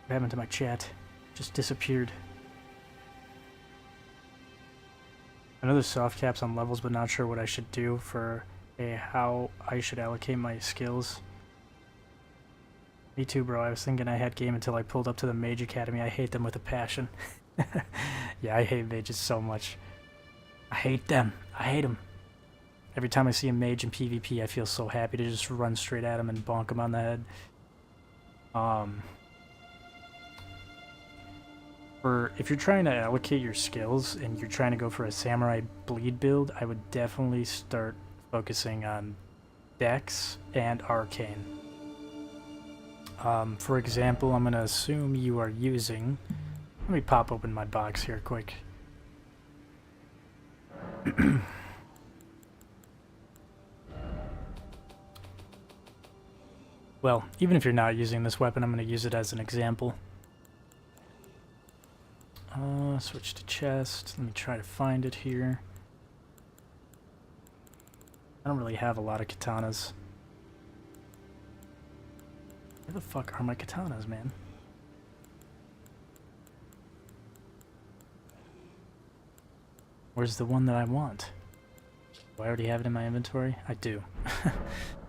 happened to my chat? Just disappeared. Another soft caps on levels, but not sure what I should do for how I should allocate my skills. Me too, bro. I was thinking I had game until I pulled up to the Mage Academy. I hate them with a passion. Yeah, I hate mages so much. I hate them. I hate them. Every time I see a mage in PvP, I feel so happy to just run straight at him and bonk him on the head. If you're trying to allocate your skills and you're trying to go for a Samurai Bleed build, I would definitely start focusing on Dex and Arcane. For example, I'm going to assume you are using... Let me pop open my box here quick. Well, even if you're not using this weapon, I'm going to use it as an example. Switch to chest. Let me try to find it here. I don't really have a lot of katanas. Where the fuck are my katanas, man? Where's the one that I want? Do I already have it in my inventory? I do.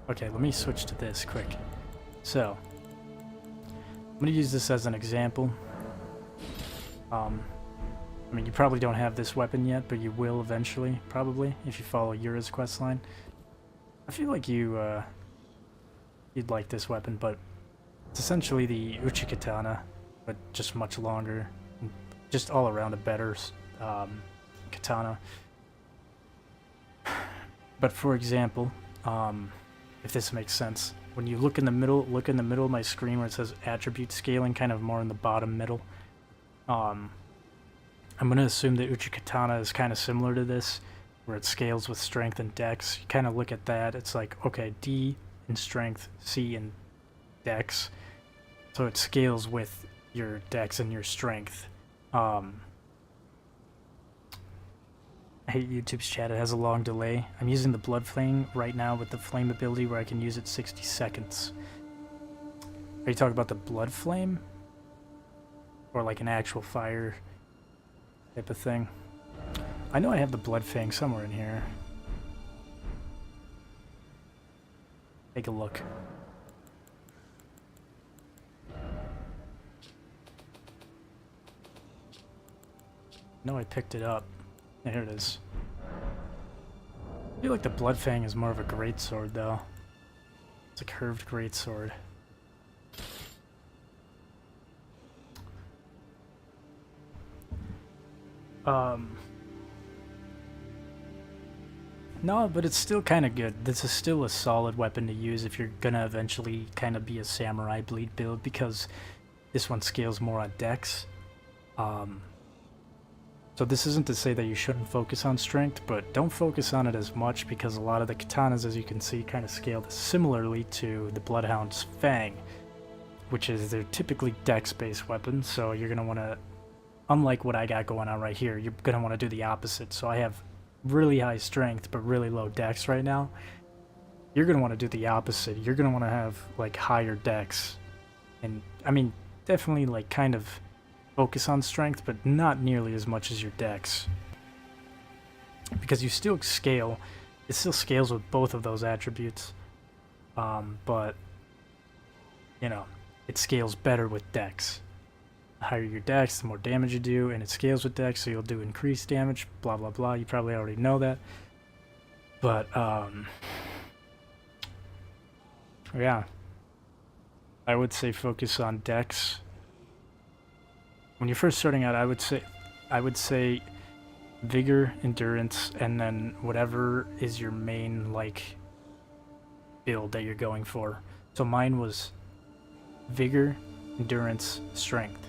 Okay, let me switch to this quick. So, I'm going to use this as an example. I mean, you probably don't have this weapon yet, but you will eventually, probably, if you follow Yura's questline. I feel like you'd like this weapon, but it's essentially the Uchi Katana, but just much longer. Just all around a better katana. But for example, if this makes sense, when you look in the middle of my screen where it says attribute scaling, kind of more in the bottom middle, I'm going to assume that Uchi Katana is kind of similar to this, where it scales with strength and dex. You kind of look at that, it's like, okay, D in strength, C in dex, so it scales with your dex and your strength. I hate YouTube's chat, it has a long delay. I'm using the Blood Flame right now with the Flame ability where I can use it 60 seconds. Are you talking about the Blood Flame? Or like an actual fire type of thing? I know I have the Blood Fang somewhere in here. Take a look. No, I picked it up. Yeah, here it is. I feel like the Blood Fang is more of a greatsword, though. It's a curved greatsword. No, but it's still kind of good. This is still a solid weapon to use if you're gonna eventually kind of be a samurai bleed build, because this one scales more on dex. So this isn't to say that you shouldn't focus on strength, but don't focus on it as much, because a lot of the katanas, as you can see, kind of scale similarly to the Bloodhound's Fang, which is they're typically dex-based weapons, so you're gonna want to, unlike what I got going on right here, you're gonna want to do the opposite. So I have really high strength but really low dex right now. You're gonna want to do the opposite. You're gonna want to have like higher dex, and I mean definitely like kind of focus on strength, but not nearly as much as your dex, because you still scale. It still scales with both of those attributes, but you know, it scales better with dex. The higher your dex, the more damage you do, and it scales with dex, so you'll do increased damage, blah blah blah. You probably already know that, but yeah, I would say focus on dex. When you're first starting out, I would say vigor, endurance, and then whatever is your main like build that you're going for. So mine was vigor, endurance, strength.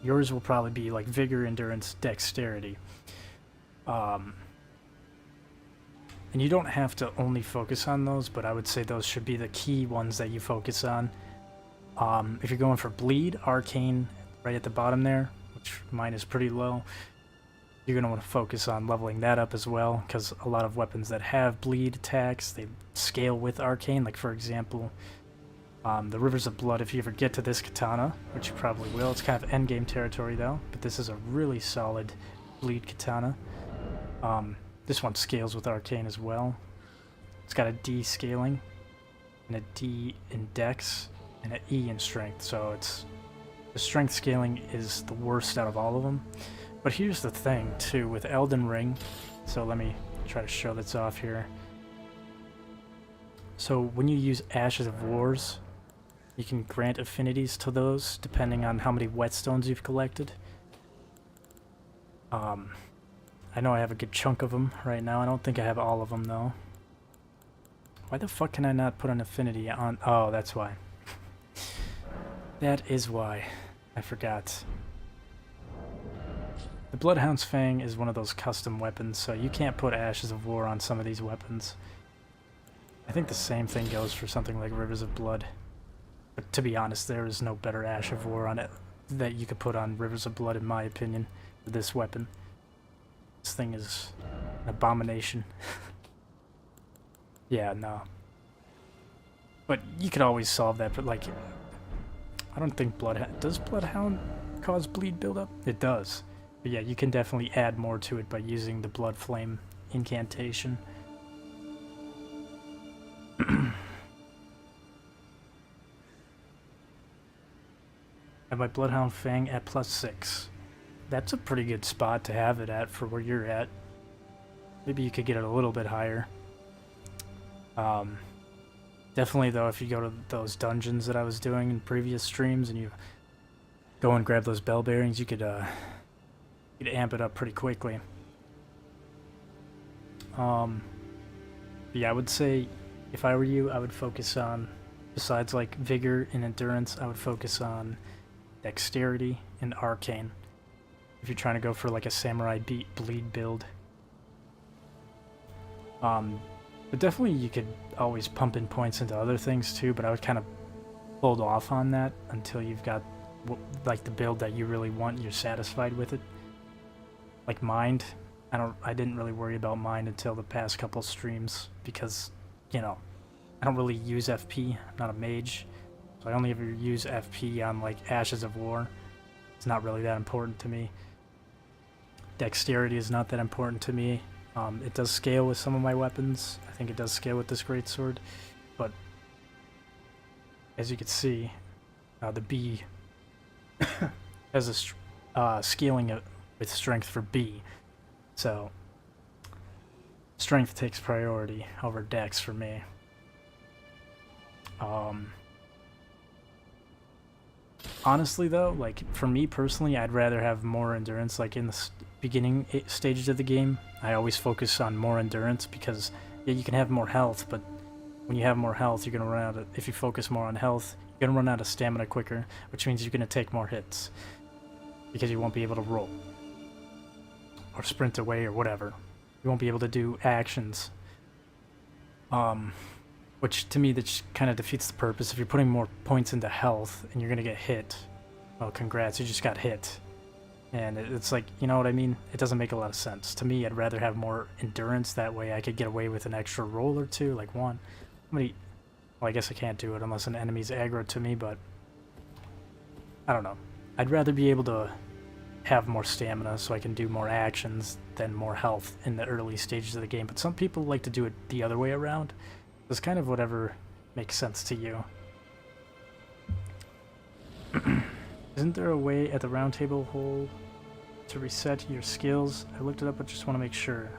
Yours will probably be like vigor, endurance, dexterity. And you don't have to only focus on those, but I would say those should be the key ones that you focus on. If you're going for bleed, arcane, right at the bottom there, which mine is pretty low, you're going to want to focus on leveling that up as well, because a lot of weapons that have bleed attacks, they scale with arcane. Like for example, the Rivers of Blood, if you ever get to this katana, which you probably will, it's kind of endgame territory though, but this is a really solid bleed katana. This one scales with arcane as well. It's got a D scaling, and a D in dex, and an E in strength, so it's the strength scaling is the worst out of all of them. But here's the thing too with Elden Ring, so let me try to show this off here. So when you use Ashes of Wars, you can grant affinities to those depending on how many whetstones you've collected. I know I have a good chunk of them right now. I don't think I have all of them though. Why the fuck can I not put an affinity on? Oh, that's why. That is why. I forgot. The Bloodhound's Fang is one of those custom weapons, so you can't put Ashes of War on some of these weapons. I think the same thing goes for something like Rivers of Blood. But to be honest, there is no better Ash of War on it that you could put on Rivers of Blood, in my opinion, for this weapon. This thing is an abomination. Yeah, no. But you could always solve that, but like, I don't think Bloodhound... Does Bloodhound cause bleed buildup? It does. But yeah, you can definitely add more to it by using the Blood Flame incantation. And my Bloodhound Fang at +6. That's a pretty good spot to have it at for where you're at. Maybe you could get it a little bit higher. Definitely though, if you go to those dungeons that I was doing in previous streams and you go and grab those bell bearings, you could you'd amp it up pretty quickly. Yeah, I would say if I were you, I would focus on, besides like vigor and endurance, I would focus on dexterity and arcane. If you're trying to go for like a samurai bleed build. But definitely you could always pump in points into other things too, but I would kind of hold off on that until you've got like the build that you really want and you're satisfied with it. Like Mind, I didn't really worry about Mind until the past couple streams because, you know, I don't really use FP, I'm not a mage, so I only ever use FP on like Ashes of War. It's not really that important to me. Dexterity is not that important to me. It does scale with some of my weapons. I think it does scale with this greatsword, but as you can see, the B has a scaling with strength for B, so strength takes priority over dex for me. Honestly though, like for me personally, I'd rather have more endurance. Like in the beginning stages of the game, I always focus on more endurance because yeah, you can have more health, but when you have more health, you're gonna run out of, if you focus more on health, you're gonna run out of stamina quicker, which means you're gonna take more hits because you won't be able to roll or sprint away or whatever. You won't be able to do actions. Which to me, that just kind of defeats the purpose. If you're putting more points into health and you're gonna get hit, well, congrats, you just got hit. And it's like, you know what I mean? It doesn't make a lot of sense. To me, I'd rather have more endurance. That way I could get away with an extra roll or two, like one. Well, I guess I can't do it unless an enemy's aggro to me, but I don't know. I'd rather be able to have more stamina so I can do more actions than more health in the early stages of the game. But some people like to do it the other way around. It's kind of whatever makes sense to you. Isn't there a way at the round table hole to reset your skills? I looked it up, but just want to make sure.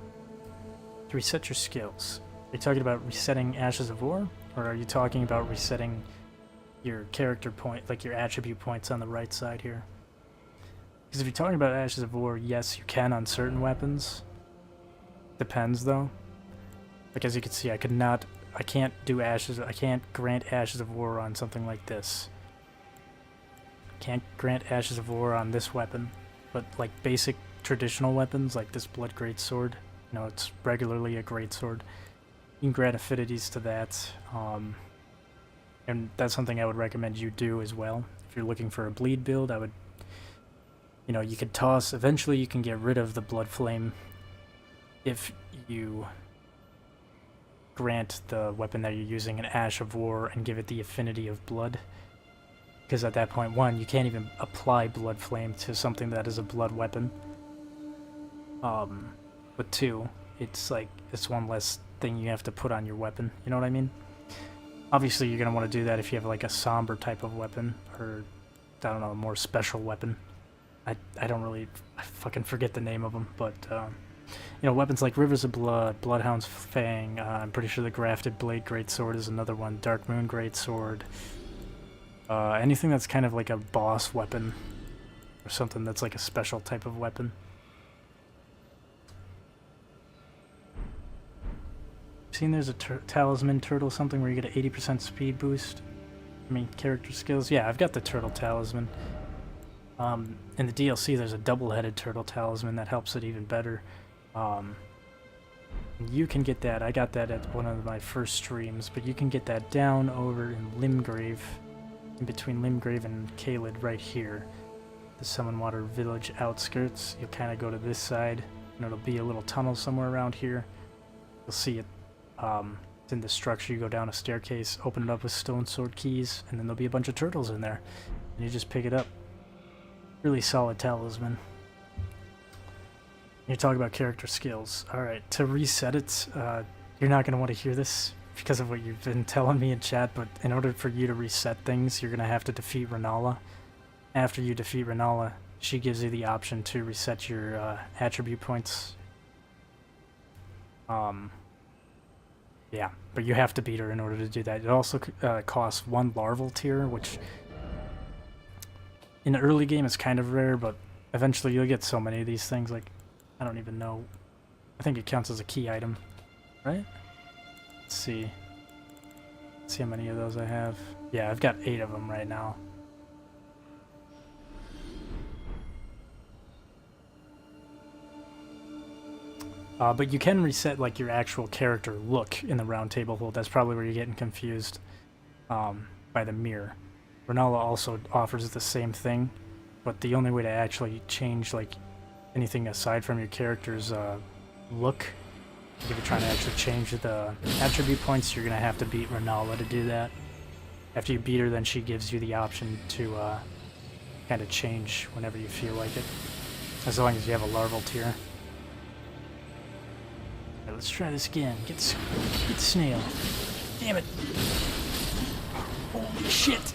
To reset your skills. Are you talking about resetting Ashes of War? Or are you talking about resetting your character point, like your attribute points on the right side here? Because if you're talking about Ashes of War, yes, you can on certain weapons. Depends, though. Like, as you can see, I can't grant Ashes of War on something like this. Can't grant Ashes of War on this weapon, but like basic traditional weapons like this Blood Greatsword, you know, it's regularly a greatsword. You can grant affinities to that, and that's something I would recommend you do as well. If you're looking for a bleed build, I would, you know, you could toss, eventually you can get rid of the Blood Flame if you grant the weapon that you're using an Ash of War and give it the affinity of blood. Because at that point, one, you can't even apply Blood Flame to something that is a blood weapon. But two, it's like, it's one less thing you have to put on your weapon, you know what I mean? Obviously you're going to want to do that if you have like a somber type of weapon, or, I don't know, a more special weapon. I fucking forget the name of them, but, you know, weapons like Rivers of Blood, Bloodhound's Fang, I'm pretty sure the Grafted Blade Greatsword is another one, Dark Moon Greatsword, anything that's kind of like a boss weapon, or something that's like a special type of weapon. Seen there's a talisman turtle, something where you get an 80% speed boost? I mean, character skills? Yeah, I've got the turtle talisman. In the DLC, there's a double-headed turtle talisman that helps it even better. You can get that. I got that at one of my first streams, but you can get that down over in Limgrave, in between Limgrave and Caelid, right here. The Summonwater Village outskirts. You'll kind of go to this side, and it'll be a little tunnel somewhere around here. You'll see it. It's in the structure. You go down a staircase, open it up with stone sword keys, and then there'll be a bunch of turtles in there. And you just pick it up. Really solid talisman. You talk about character skills. Alright, to reset it, you're not going to want to hear this because of what you've been telling me in chat, but in order for you to reset things, you're going to have to defeat Renala. After you defeat Renala, she gives you the option to reset your attribute points. Yeah, but you have to beat her in order to do that. It also costs 1 larval tier, which in the early game is kind of rare, but eventually you'll get so many of these things, like, I don't even know. I think it counts as a key item, right? Let's see. Let's see how many of those I have. Yeah, I've got 8 of them right now. But you can reset like your actual character look in the round table hold. That's probably where you're getting confused by the mirror. Renala also offers the same thing, but the only way to actually change like anything aside from your character's look, if you're trying to actually change the attribute points, you're gonna have to beat Renala to do that. After you beat her, then she gives you the option to kind of change whenever you feel like it, as long as you have a larval tier. Alright, let's try this again. Get snail. Damn it. Holy shit.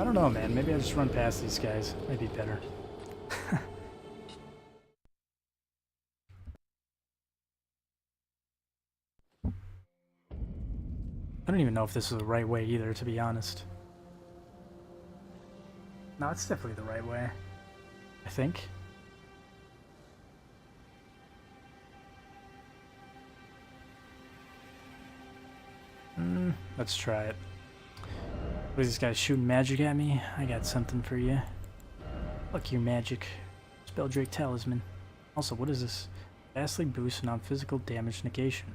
I don't know, man. Maybe I just run past these guys. Might be better. I don't even know if this is the right way either, to be honest. No, it's definitely the right way. I think. Let's try it. What is this guy shooting magic at me? I got something for you. Fuck you, magic. Spelldrake Talisman. Also, what is this? Vastly boosts non-physical damage negation.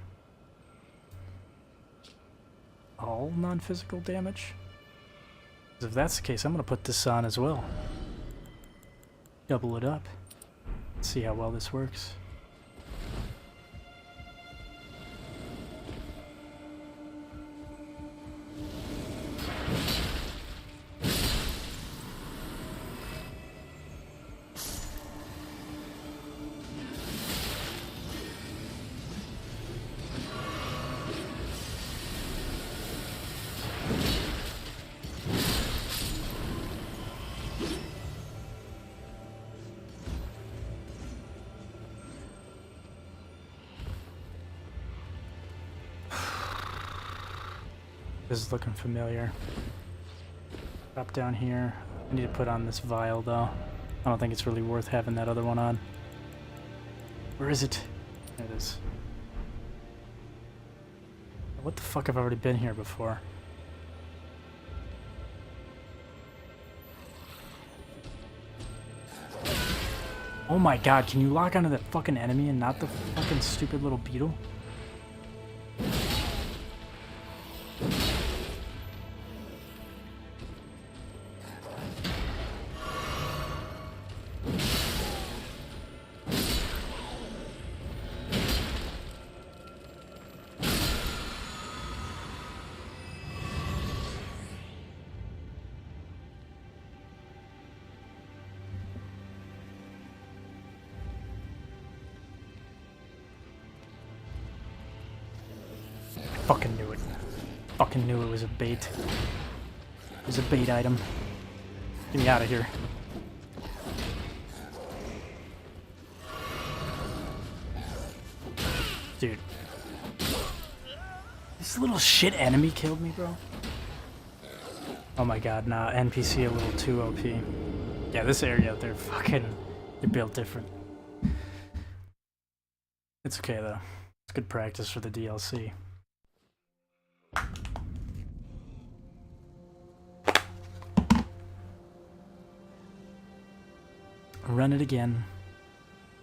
All non-physical damage? Because if that's the case, I'm gonna put this on as well. Double it up. Let's see how well this works. This is looking familiar. Drop down here. I need to put on this vial though. I don't think it's really worth having that other one on. Where is it? There it is. What the fuck, I've already been here before. Oh my god, can you lock onto that fucking enemy and not the fucking stupid little beetle? Fucking knew it. Fucking knew it was a bait. It was a bait item. Get me out of here. Dude. This little shit enemy killed me, bro. Oh my god, nah, NPC a little too OP. Yeah, this area, they're built different. It's okay though. It's good practice for the DLC. Run it again.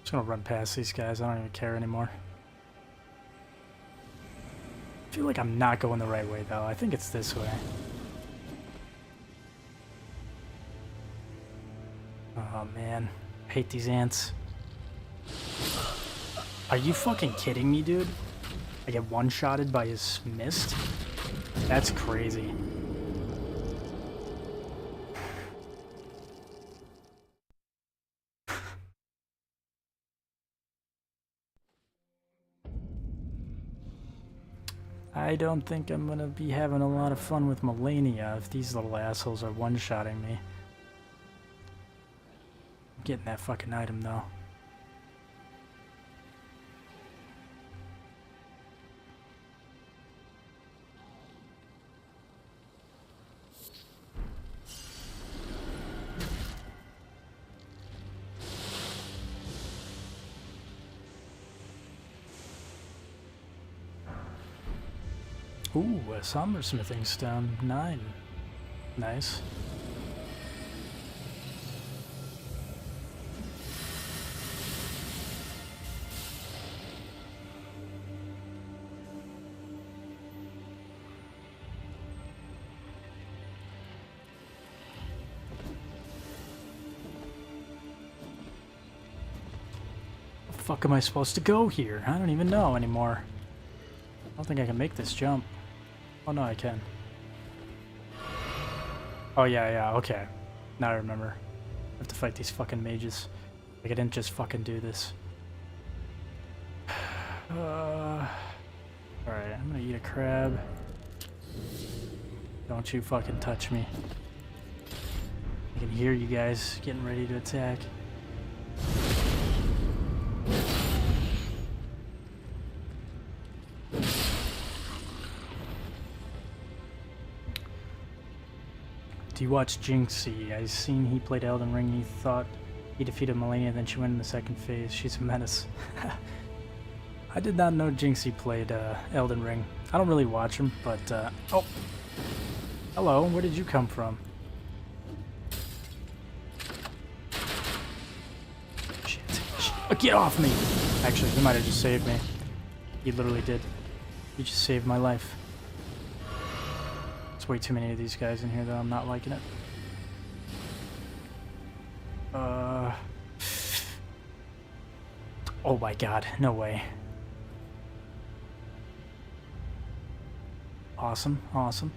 Just gonna run past these guys. I don't even care anymore. I feel like I'm not going the right way though. I think it's this way. Oh man, I hate these ants. Are you fucking kidding me, dude? I get one-shotted by his mist? That's crazy. I don't think I'm gonna be having a lot of fun with Melania if these little assholes are one-shotting me. I'm getting that fucking item though. Ooh, a somber smithing stone. 9. Nice. The fuck am I supposed to go here? I don't even know anymore. I don't think I can make this jump. Oh no, I can. Oh yeah, okay. Now I remember. I have to fight these fucking mages. Like I didn't just fucking do this. Alright, I'm gonna eat a crab. Don't you fucking touch me. I can hear you guys getting ready to attack. Do you watch Jinxie? I seen he played Elden Ring. He thought he defeated Melania, then she went in the second phase. She's a menace. I did not know Jinxie played Elden Ring. I don't really watch him, but oh, hello. Where did you come from? Shit! Oh, get off me! Actually, he might have just saved me. He literally did. He just saved my life. Way too many of these guys in here though. I'm not liking it. Oh my god, no way. Awesome, awesome.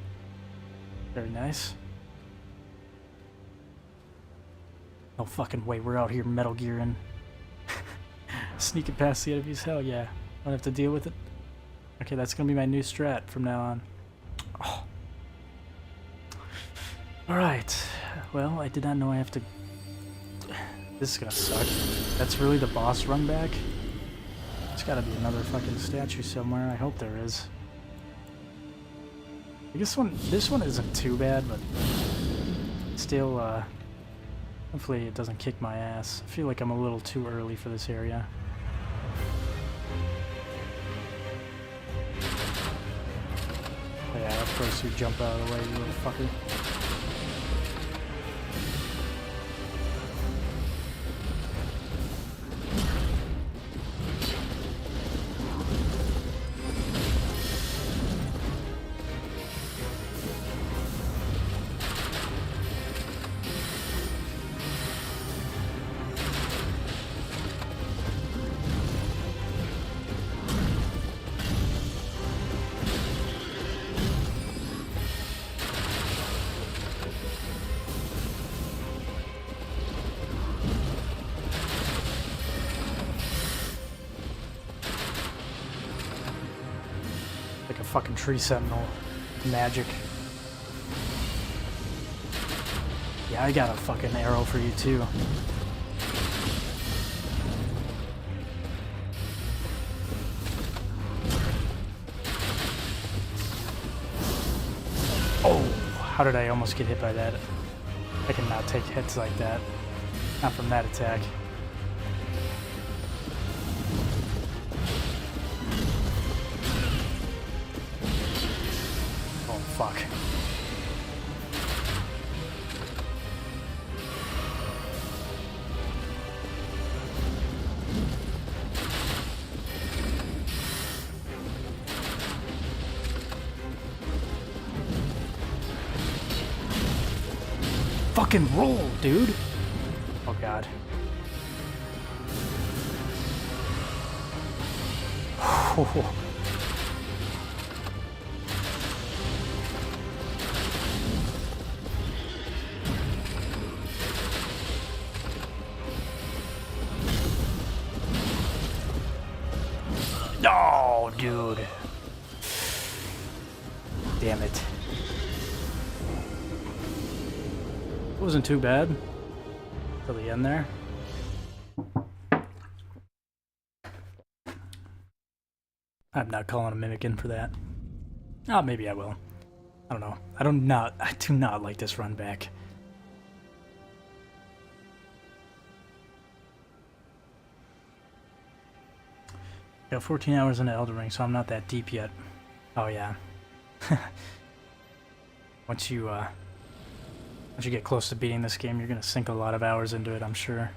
Very nice. No fucking way, we're out here Metal Gearing. Sneaking past the enemies, hell yeah. Don't have to deal with it. Okay, that's gonna be my new strat from now on. Oh. Alright, well, I did not know I have to... This is gonna suck. That's really the boss run back? There's gotta be another fucking statue somewhere, I hope there is. I guess this one isn't too bad, but... Still, hopefully it doesn't kick my ass. I feel like I'm a little too early for this area. Oh yeah, of course you jump out of the way, you little fucker. Like a fucking tree sentinel. Magic. Yeah, I got a fucking arrow for you too. Oh, how did I almost get hit by that? I cannot take hits like that. Not from that attack. Fuck. Fucking roll, dude! Oh god. No, dude. Damn it. It wasn't too bad. Till the end there. I'm not calling a mimickin for that. Oh, maybe I will. I don't know. I do not like this run back. Got 14 hours into Elden Ring, so I'm not that deep yet. Oh yeah. Once you get close to beating this game, you're gonna sink a lot of hours into it, I'm sure.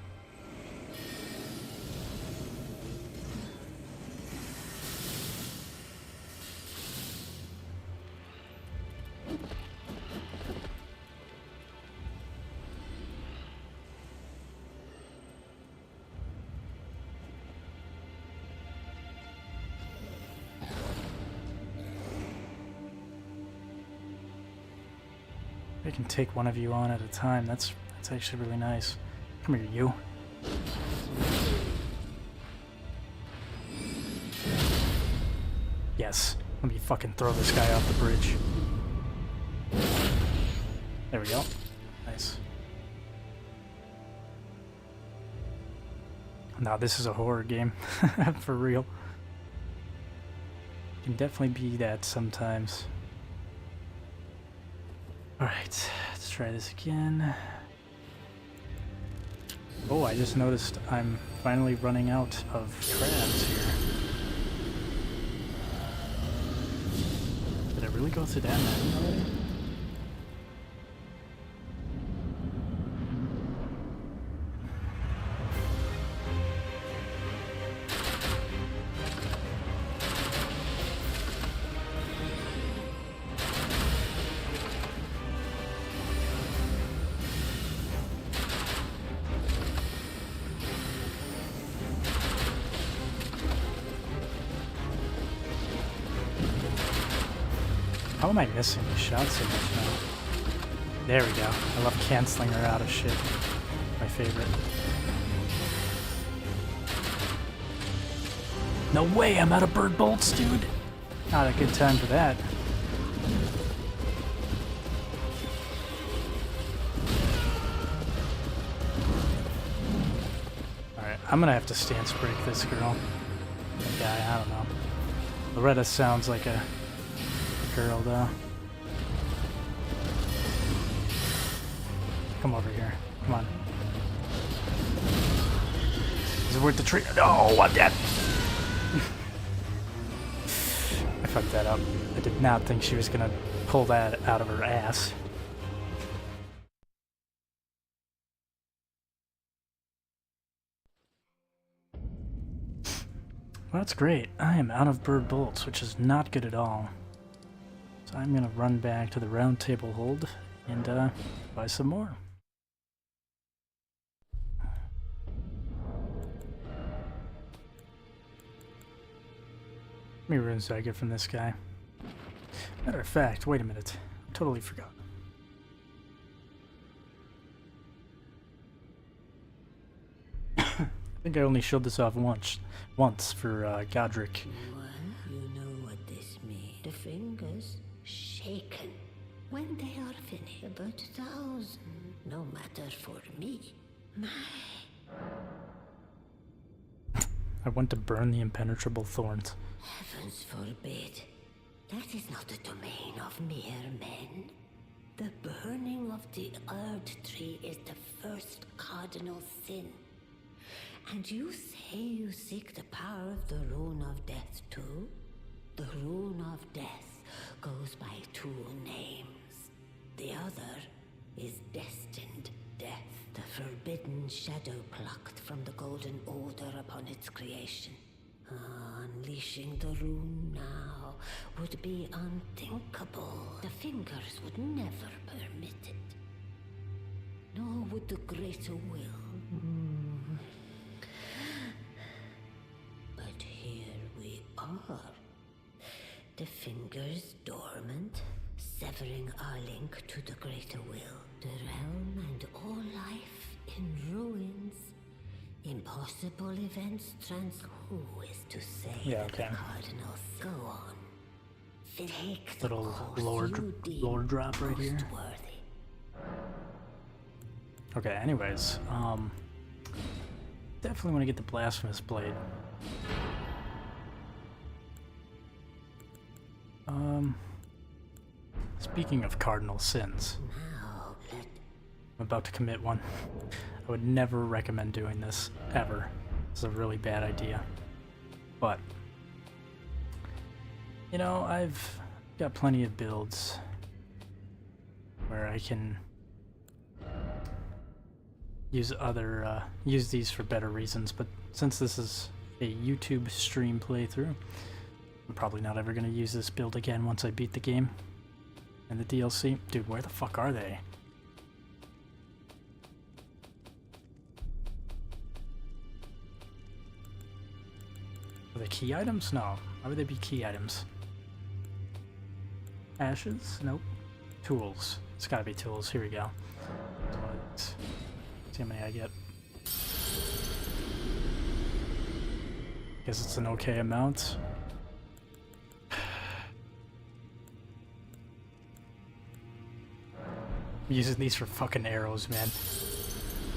I can take one of you on at a time. That's actually really nice. Come here, you. Yes. Let me fucking throw this guy off the bridge. There we go. Nice. Now this is a horror game. For real. Can definitely be that sometimes. Alright, let's try this again. Oh, I just noticed I'm finally running out of crabs here. Did I really go through that map already? How am I missing these shots so much now? There we go. I love canceling her out of shit. My favorite. No way, I'm out of bird bolts, dude! Not a good time for that. Alright, I'm gonna have to stance break this girl. That guy, I don't know. Loretta sounds like a girl, though. Come over here. Come on. Is it worth the tree? No, I'm dead! I fucked that up. I did not think she was gonna pull that out of her ass. Well, that's great. I am out of bird bolts, which is not good at all. So I'm gonna run back to the round table hold and buy some more. How many runes did I get from this guy? Matter of fact, wait a minute. I totally forgot. I think I only showed this off once for Godric. Well, you know what this means. The fingers shaken. When they are finished, about 1,000. No matter for me. My. I want to burn the impenetrable thorns. Heavens forbid. That is not the domain of mere men. The burning of the Earth Tree is the first cardinal sin. And you say you seek the power of the Rune of Death too? The Rune of Death goes by 2 names. The other is Destined Death, the forbidden shadow plucked from the Golden Order upon its creation. Unleashing the rune now would be unthinkable. The fingers would never permit it. Nor would the greater will. But here we are. The fingers dormant, severing our link to the greater will. The realm and all life in ruins. Impossible events Who is to say Yeah, that okay. the cardinals go on? Take the little course lore you deem lore drop right here. most worthy. Okay, anyways, definitely want to get the blasphemous blade. Speaking of cardinal sins, Now let I'm about to commit one. I would never recommend doing this, ever. It's a really bad idea. But, you know, I've got plenty of builds where I can use these for better reasons, but since this is a YouTube stream playthrough, I'm probably not ever going to use this build again once I beat the game and the DLC. Dude, where the fuck are they? Are they key items? No. Why would they be key items? Ashes? Nope. Tools. It's gotta be tools. Here we go. See how many I get. Guess it's an okay amount. I'm using these for fucking arrows, man.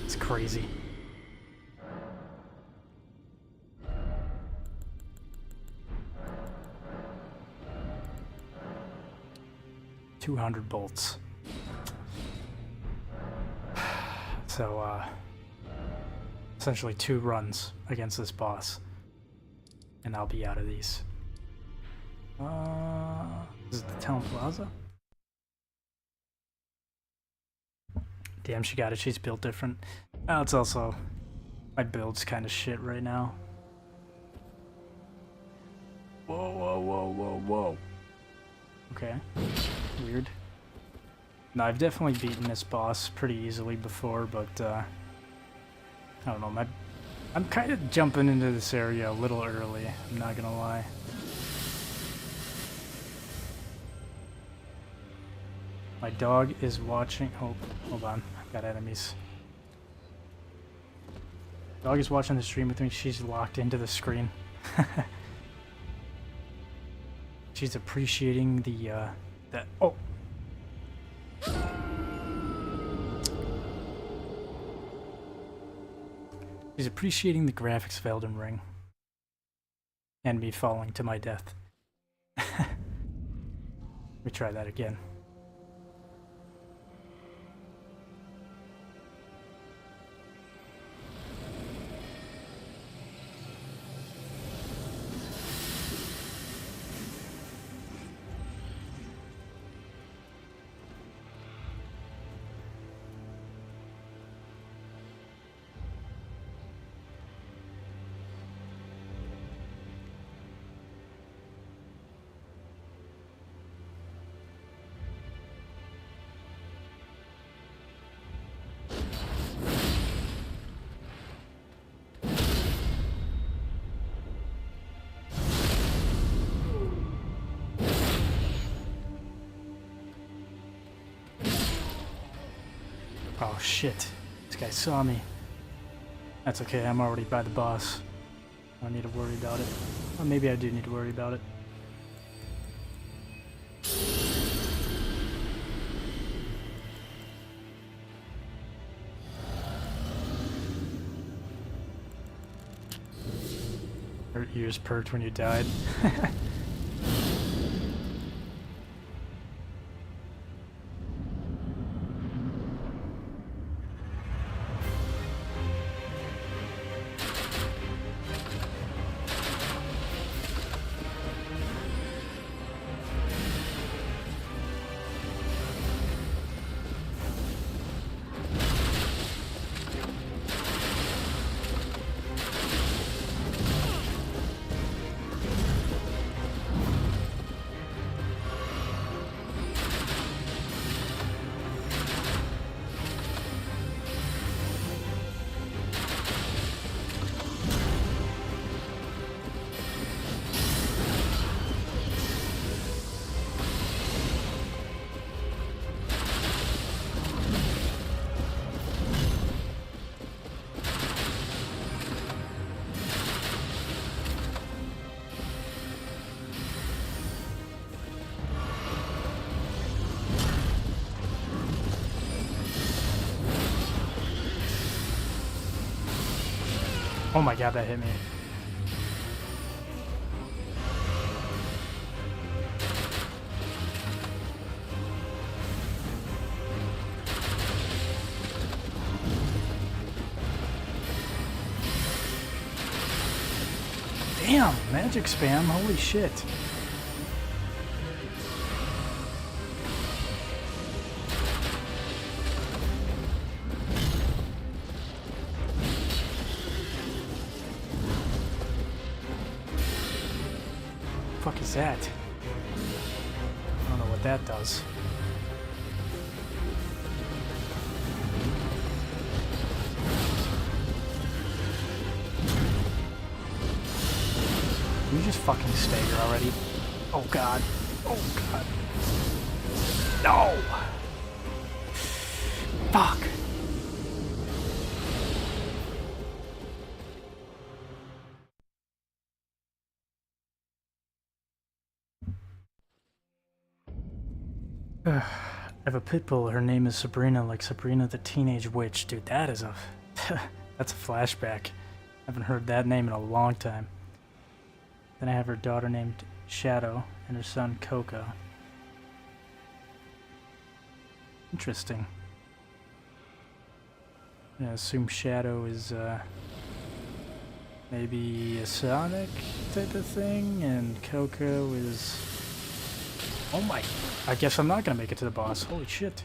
It's crazy. $200 bolts. So, essentially 2 runs against this boss, and I'll be out of these. Is it the town plaza? Damn, she got it. She's built different. Oh, it's also... my build's kind of shit right now. Whoa, whoa, whoa, whoa, whoa. Okay. Weird. No, I've definitely beaten this boss pretty easily before, but, I don't know, I'm kind of jumping into this area a little early, I'm not gonna lie. My dog is watching. Oh, hold on. I've got enemies. Dog is watching the stream with me. She's locked into the screen. She's appreciating the, oh! She's appreciating the graphics of Elden Ring. And me falling to my death. Let me try that again. Oh shit, this guy saw me. That's okay, I'm already by the boss. I don't need to worry about it. Or maybe I do need to worry about it. Your ears perked when you died. Oh my god, that hit me. Damn, magic spam, holy shit. Fuck is that? I don't know what that does. Can you just fucking stagger already? Oh god. Oh god. No! Fuck! I have a pit bull. Her name is Sabrina, like Sabrina the Teenage Witch. Dude, that is a... that's a flashback. I haven't heard that name in a long time. Then I have her daughter named Shadow and her son Coco. Interesting. I assume Shadow is maybe a Sonic type of thing, and Coco is... Oh my... I guess I'm not gonna make it to the boss. Holy shit.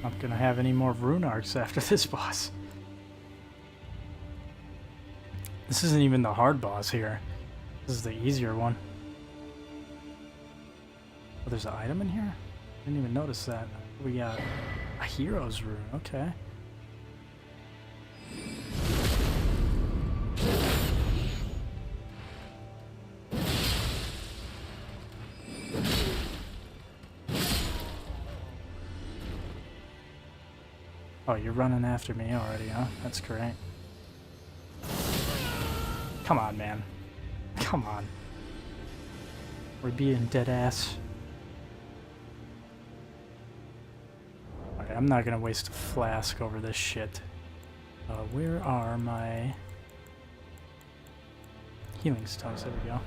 Not gonna have any more rune arcs after this boss. This isn't even the hard boss here. This is the easier one. Oh, there's an item in here? Didn't even notice that. We got a hero's rune, okay. Oh, you're running after me already, huh? That's great. Come on, man. Come on. We're being dead ass. Alright, I'm not gonna waste a flask over this shit. Where are my healing stones? There we go.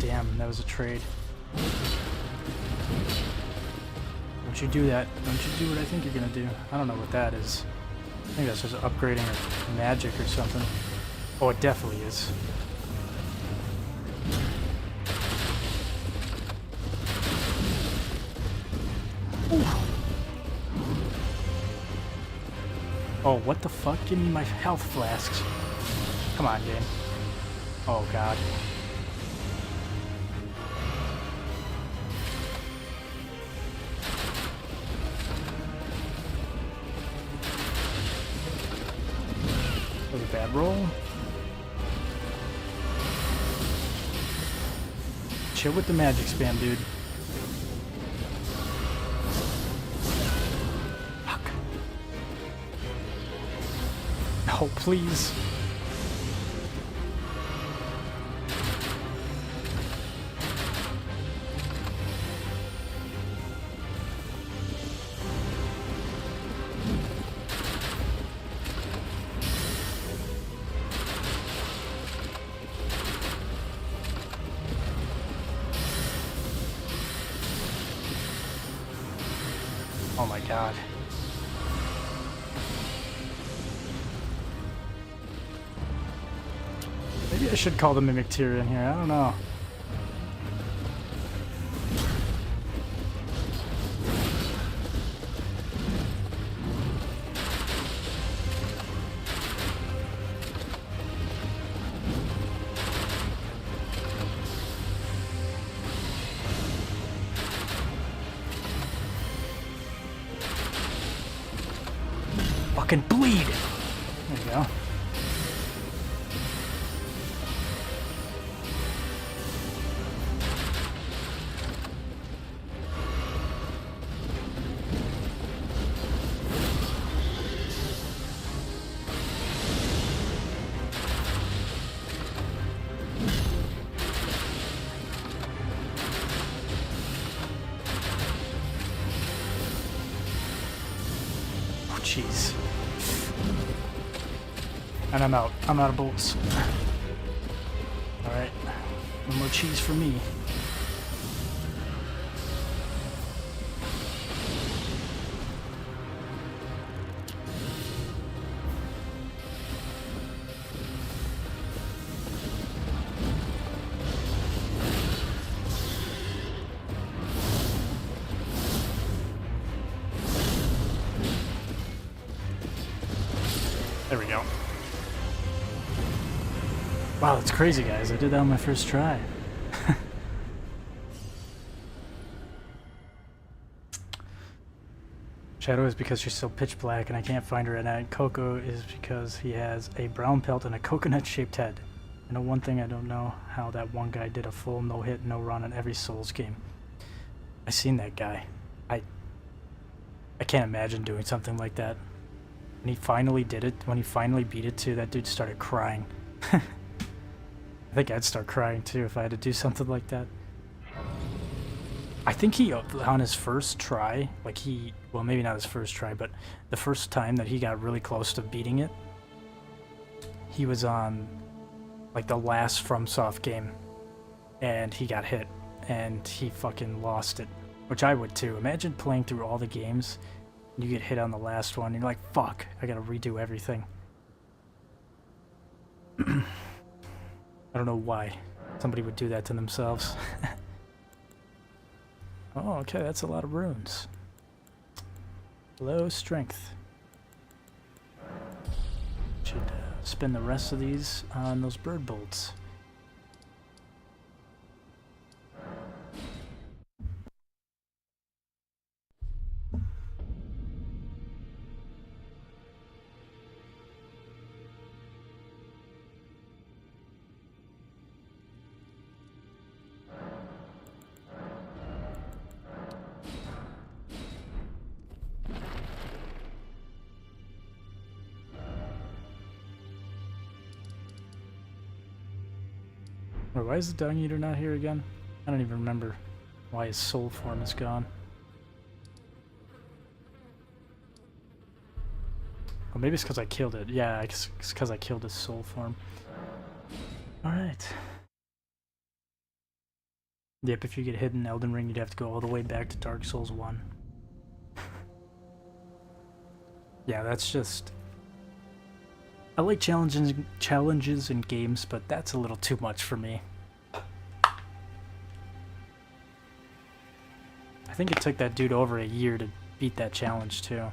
Damn, that was a trade. Don't you do that. Don't you do what I think you're gonna do. I don't know what that is. I think that's just upgrading or magic or something. Oh, it definitely is. Ooh. Oh, what the fuck? Give me my health flasks. Come on, game. Oh, God. That was a bad roll. Chill with the magic spam, dude. Fuck. Oh, please. Oh my god. Maybe I should call the Mimic Tier in here, I don't know. Fucking bleed! There you go. Oh, jeez. And I'm out. I'm out of bullets. Alright. No more cheese for me. There we go. Wow, that's crazy, guys. I did that on my first try. Shadow is because she's so pitch black and I can't find her at night. Coco is because he has a brown pelt and a coconut-shaped head. I know one thing, I don't know how that one guy did a full no-hit, no-run in every Souls game. I seen that guy. I can't imagine doing something like that. When he finally did it, when he finally beat it too, that dude started crying. I think I'd start crying too if I had to do something like that. I think he, on his first try, like well maybe not his first try, but the first time that he got really close to beating it, he was on like the last FromSoft game and he got hit and he fucking lost it, which I would too. Imagine playing through all the games and you get hit on the last one and you're like, fuck, I gotta redo everything. I don't know why somebody would do that to themselves. Oh, okay, that's a lot of runes. Low strength. Should spend the rest of these on those bird bolts. Wait, why is the Dung Eater not here again? I don't even remember why his soul form is gone. Oh, maybe it's because I killed it. Yeah, it's because I killed his soul form. Alright. Yep, if you get hit in Elden Ring, you'd have to go all the way back to Dark Souls 1. Yeah, that's just... I like challenges in games, but that's a little too much for me. I think it took that dude over a year to beat that challenge, too.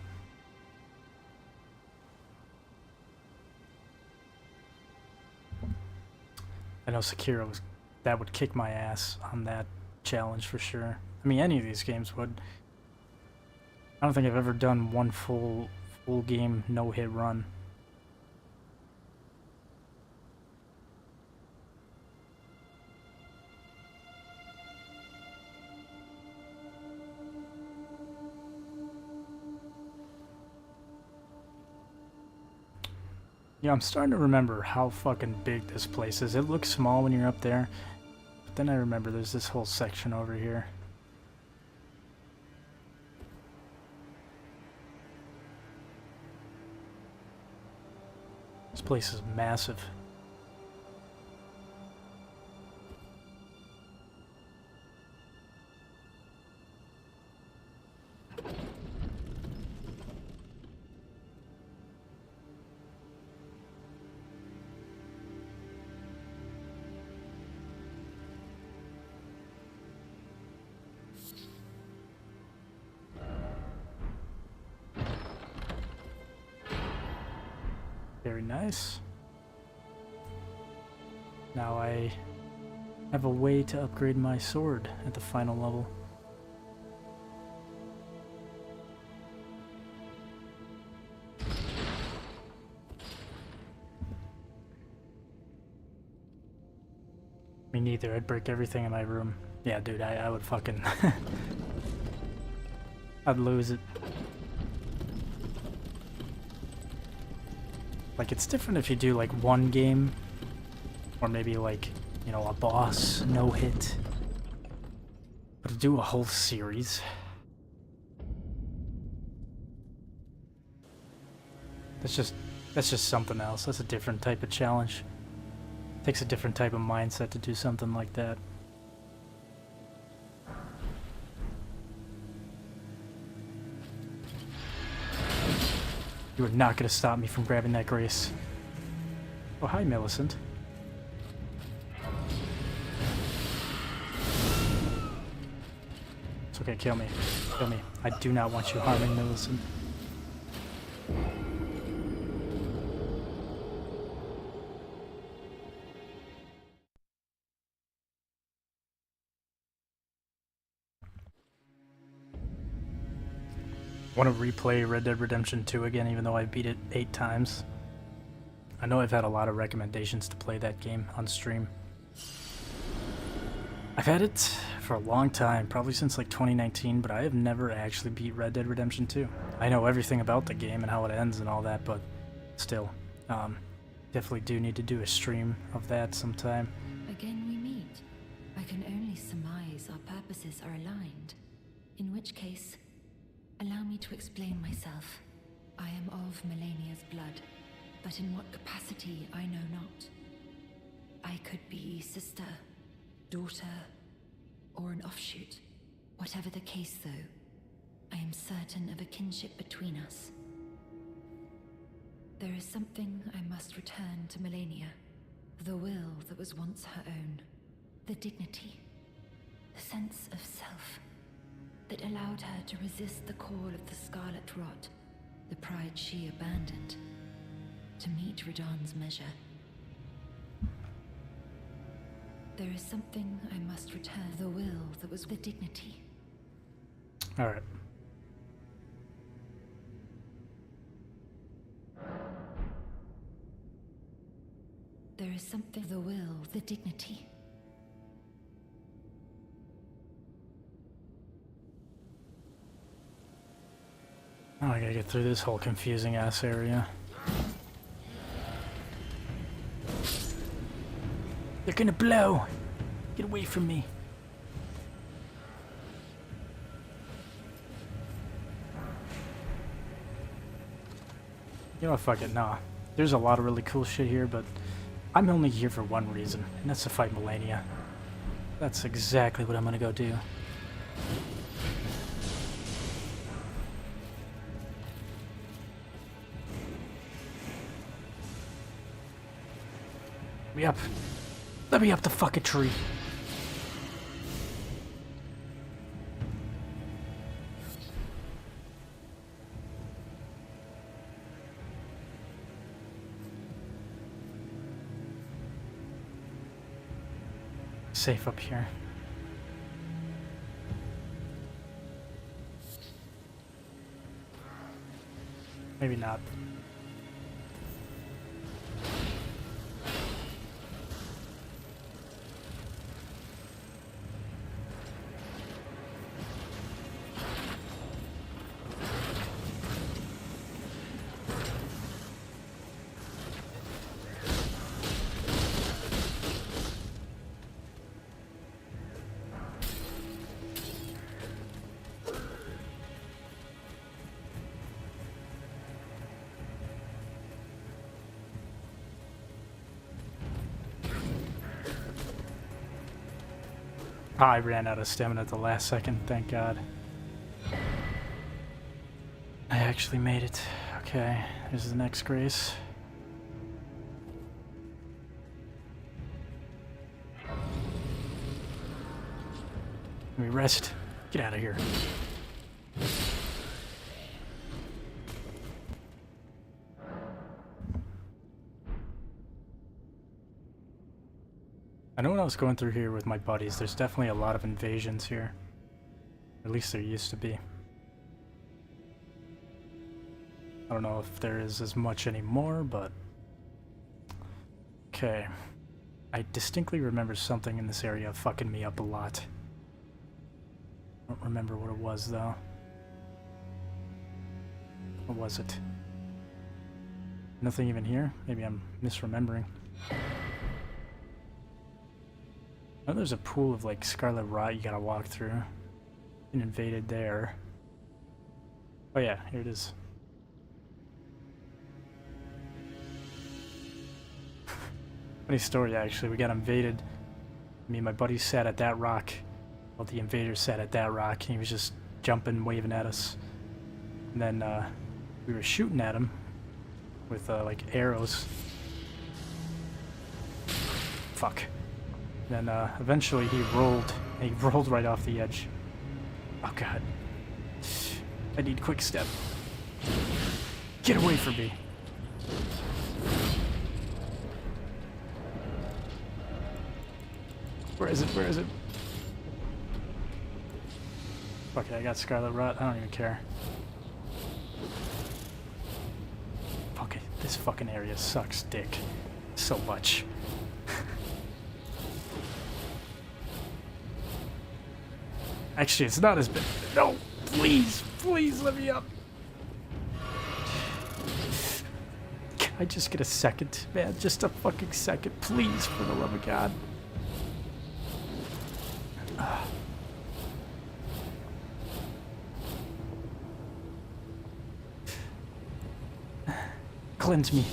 I know Sekiro that would kick my ass on that challenge for sure. I mean, any of these games would. I don't think I've ever done one full game no-hit run. Yeah, I'm starting to remember how fucking big this place is. It looks small when you're up there, but then I remember there's this whole section over here. This place is massive. Very nice. Now I have a way to upgrade my sword at the final level. Me neither. I'd break everything in my room. Yeah, dude, I would fucking... I'd lose it. Like, it's different if you do, like, one game, or maybe, like, you know, a boss, no hit. But to do a whole series... That's just something else. That's a different type of challenge. Takes a different type of mindset to do something like that. You are not going to stop me from grabbing that Grace. Oh, hi, Millicent. It's okay, kill me. Kill me. I do not want you harming Millicent. Want to replay Red Dead Redemption 2 again, even though I beat it 8 times. I know I've had a lot of recommendations to play that game on stream. I've had it for a long time, probably since like 2019, but I have never actually beat Red Dead Redemption 2. I know everything about the game and how it ends and all that, but still, definitely do need to do a stream of that sometime. Again we meet. I can only surmise our purposes are aligned. In which case, allow me to explain myself. I am of Melania's blood, but in what capacity I know not. I could be sister, daughter, or an offshoot. Whatever the case though, I am certain of a kinship between us. There is something I must return to Melania. The will that was once her own. The dignity. The sense of self. That allowed her to resist the call of the Scarlet Rot, the pride she abandoned, to meet Radahn's measure. There is something I must return. The will that was the dignity. Alright. There is something. The will, the dignity. Oh, I gotta get through this whole confusing ass area. They're gonna blow! Get away from me. You know what, fuck it, nah. There's a lot of really cool shit here, but I'm only here for one reason, and that's to fight Melania. That's exactly what I'm gonna go do. Let me up. Let me up the fucking tree. Safe up here. Maybe not. I ran out of stamina at the last second, thank God. I actually made it. Okay, here's the next grace. Let me rest. Get out of here. I know when I was going through here with my buddies, there's definitely a lot of invasions here. At least there used to be. I don't know if there is as much anymore, but... Okay. I distinctly remember something in this area fucking me up a lot. I don't remember what it was, though. What was it? Nothing even here? Maybe I'm misremembering. I know there's a pool of, like, scarlet rot you gotta walk through. Been invaded there. Oh yeah, here it is. Funny story, actually. We got invaded. Me and my buddy sat at that rock, while the invader sat at that rock, and he was just jumping, waving at us. And then, we were shooting at him with, like, arrows. Fuck. Then, eventually he rolled, and he rolled right off the edge. Oh, God. I need quick step. Get away from me. Where is it? Where is it? Fuck it, I got scarlet rot. I don't even care. Fuck it, this fucking area sucks dick. So much. Actually, it's not as bad. No! Please! Please let me up! Can I just get a second, man? Just a fucking second. Please, for the love of God. Cleanse me.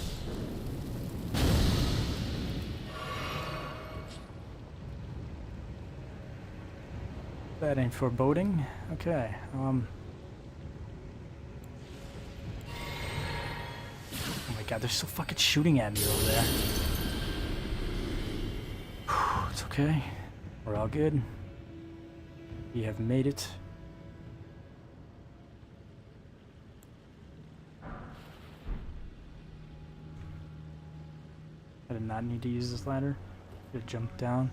That ain't foreboding. Okay, Oh my God, they're still fucking shooting at me over there. It's okay. We're all good. We have made it. I did not need to use this ladder. Could have jumped down.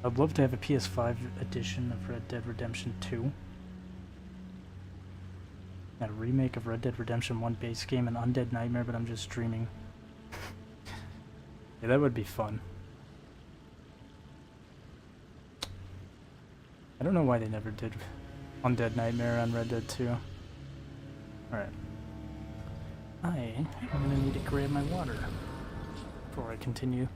I'd love to have a PS5 edition of Red Dead Redemption 2. A remake of Red Dead Redemption 1 base game, an Undead Nightmare, but I'm just dreaming. Yeah, that would be fun. I don't know why they never did Undead Nightmare on Red Dead 2. Alright. I'm gonna need to grab my water before I continue.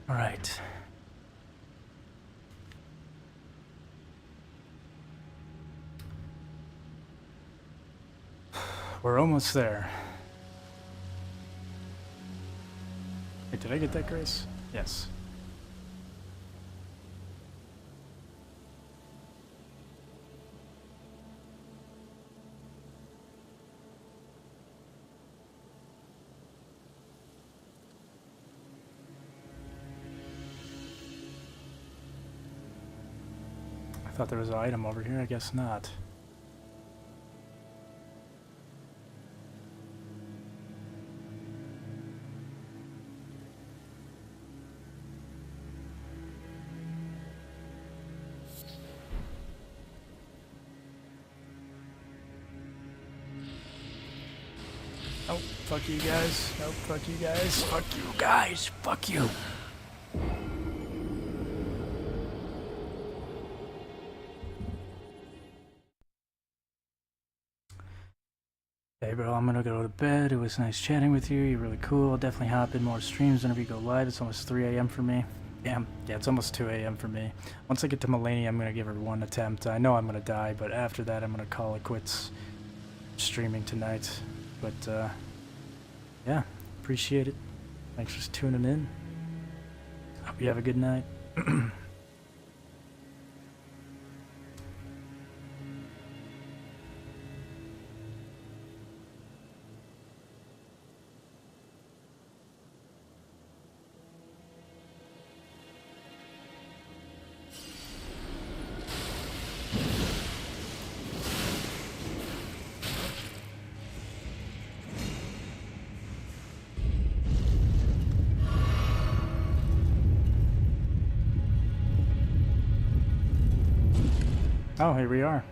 Alright. We're almost there. Wait, did I get that, Grace? Yes. I thought there was an item over here. I guess not. Oh, fuck you guys. Oh, fuck you guys. Fuck you guys. Fuck you. Hey bro, I'm gonna go to bed. It was nice chatting with you. You're really cool. I'll definitely hop in more streams whenever you go live. It's almost 3 a.m. for me. Damn. Yeah, it's almost 2 a.m. for me. Once I get to Melania, I'm gonna give her one attempt. I know I'm gonna die, but after that, I'm gonna call it quits streaming tonight. But, yeah, appreciate it. Thanks for tuning in. Hope you have a good night. Oh, here we are.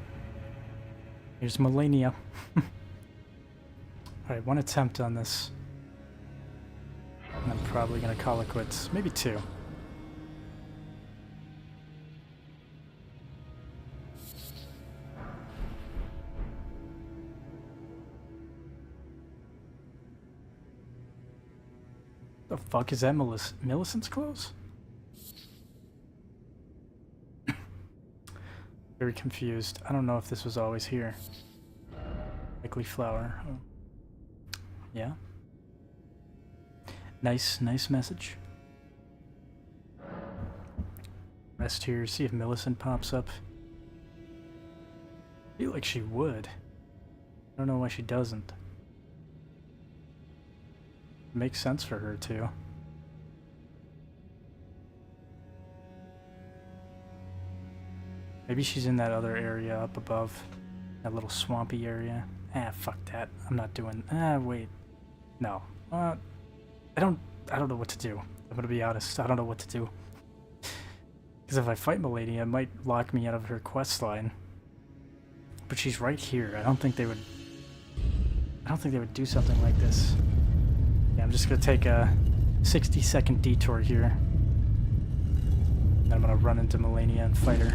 Here's Melania. Alright, one attempt on this. And I'm probably gonna call it quits. Maybe two. The fuck is that, Millicent's clothes? Very confused. I don't know if this was always here. Likely flower. Oh. Yeah. Nice message. Rest here, see if Millicent pops up. I feel like she would. I don't know why she doesn't. It makes sense for her to. Maybe she's in that other area up above. That little swampy area. Ah, fuck that. I'm not doing... Ah, wait. No. I don't know what to do. I'm gonna be honest. I don't know what to do. Because if I fight Melania, it might lock me out of her quest line. But she's right here. I don't think they would do something like this. Yeah, I'm just gonna take a 60-second detour here. And I'm gonna run into Melania and fight her.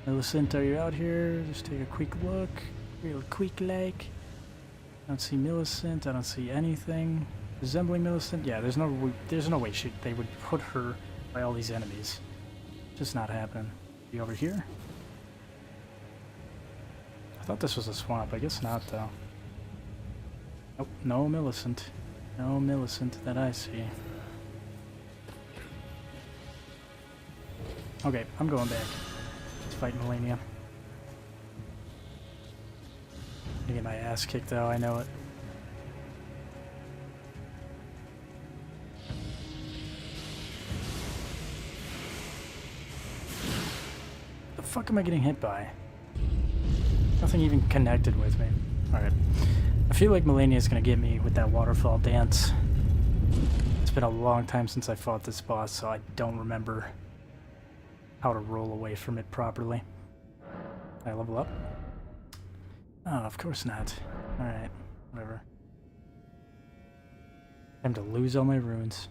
Millicent, are you out here? Just take a quick look. Real quick like. I don't see Millicent. I don't see anything resembling Millicent. Yeah, there's no way they would put her by all these enemies. Just not happening. Be over here? I thought this was a swamp. I guess not, though. Nope, no Millicent. No Millicent that I see. Okay, I'm going back. Let's fight Melania. I'm gonna get my ass kicked, though. I know it. The fuck am I getting hit by? Nothing even connected with me. Alright. I feel like Melania is gonna get me with that waterfall dance. It's been a long time since I fought this boss, so I don't remember how to roll away from it properly. Can I level up? Oh, of course not. Alright, whatever. Time to lose all my runes.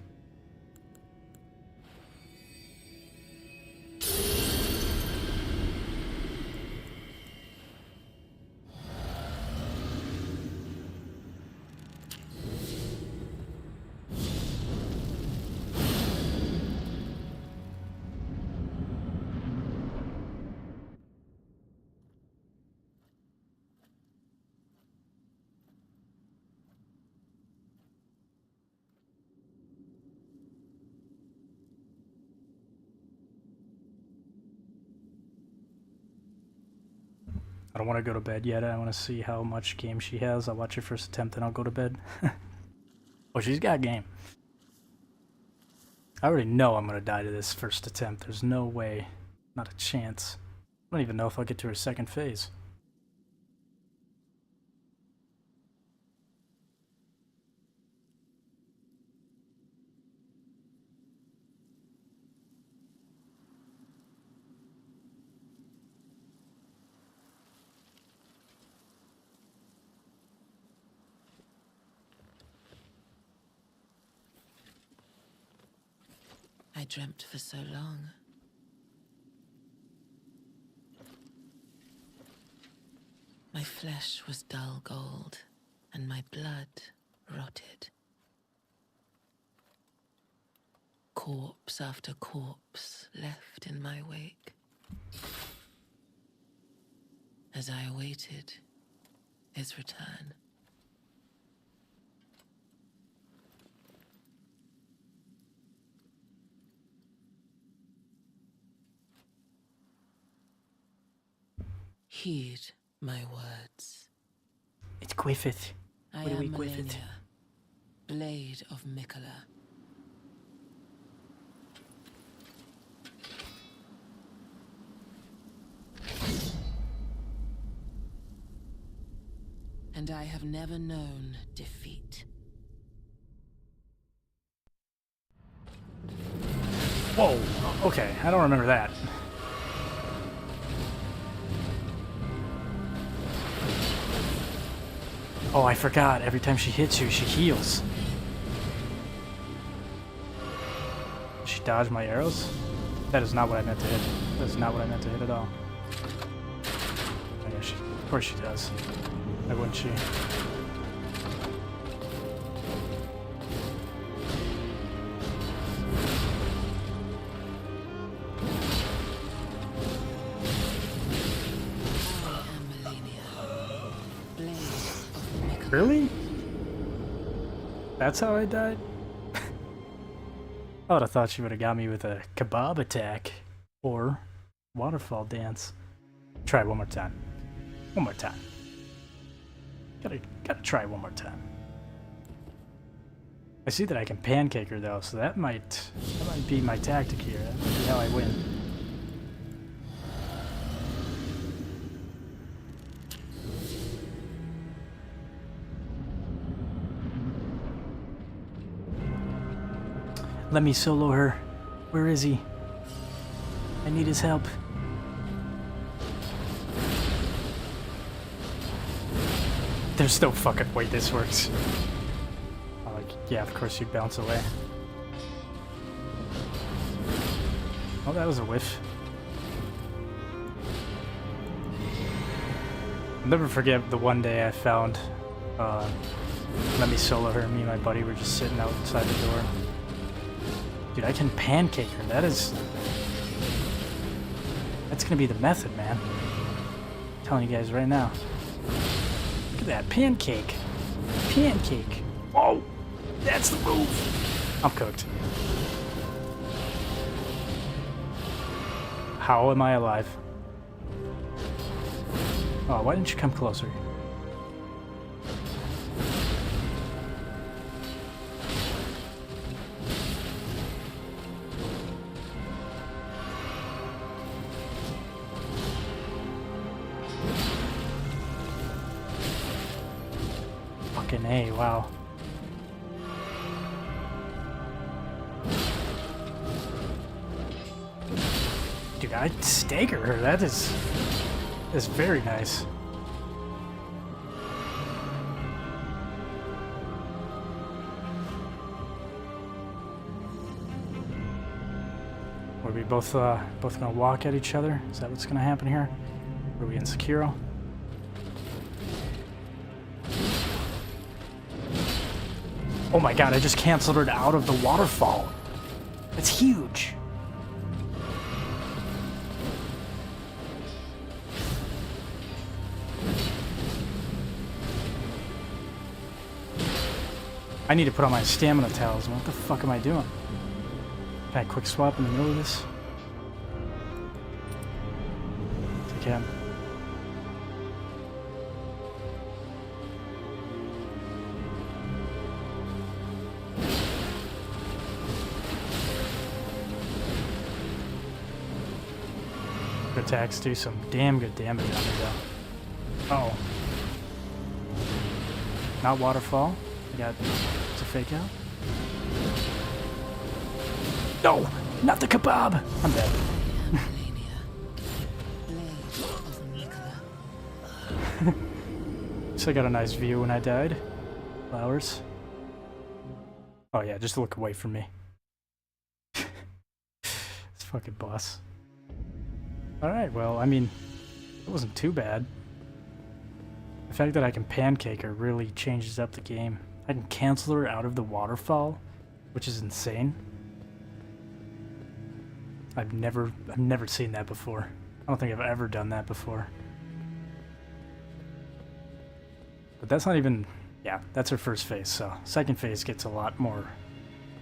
I don't want to go to bed yet. I want to see how much game she has. I'll watch her first attempt, and I'll go to bed. Oh, she's got game. I already know I'm going to die to this first attempt. There's no way. Not a chance. I don't even know if I'll get to her second phase. I dreamt for so long. My flesh was dull gold, and my blood rotted. Corpse after corpse left in my wake. As I awaited his return. Heed my words. It's Griffith. I What do we am Griffith? Melania, Blade of Mikola. And I have never known defeat. Whoa! Okay, I don't remember that. Oh, I forgot. Every time she hits you, she heals. Did she dodge my arrows? That is not what I meant to hit. That is not what I meant to hit at all. Oh, yeah, of course she does. Why wouldn't she? I am Melania, Blade of Mikola. Really? That's how I died? I would have thought she would have got me with a kebab attack or waterfall dance. Try one more time. One more time. Gotta try one more time. I see that I can pancake her though, so that might be my tactic here. That might be how I win. Let me solo her. Where is he? I need his help. There's no fucking way this works. Oh, like, yeah, of course you'd bounce away. Oh, that was a whiff. I'll never forget the one day I found Let Me Solo Her. Me and my buddy were just sitting outside the door. Dude, I can pancake her. That's gonna be the method, man. I'm telling you guys right now. Look at that pancake. Pancake. Whoa, that's the move. I'm cooked. How am I alive? Oh, why didn't you come closer? Fucking A, wow. Dude, I'd stagger her. That is very nice. Are we both gonna walk at each other? Is that what's gonna happen here? Are we insecure? Oh my god, I just canceled her out of the waterfall. That's huge. I need to put on my stamina talisman. What the fuck am I doing? Can I quick swap in the middle of this? Yes, I can. attacks do some damn good damage on me, though. Uh-oh. Not waterfall. I got to fake out. No! Not the kebab! I'm dead. So I got a nice view when I died. Flowers. Oh yeah, just look away from me. This fucking boss. Alright, well, I mean, it wasn't too bad. The fact that I can pancake her really changes up the game. I can cancel her out of the waterfall, which is insane. I've never seen that before. I don't think I've ever done that before. But that's not even... Yeah, that's her first phase, so second phase gets a lot more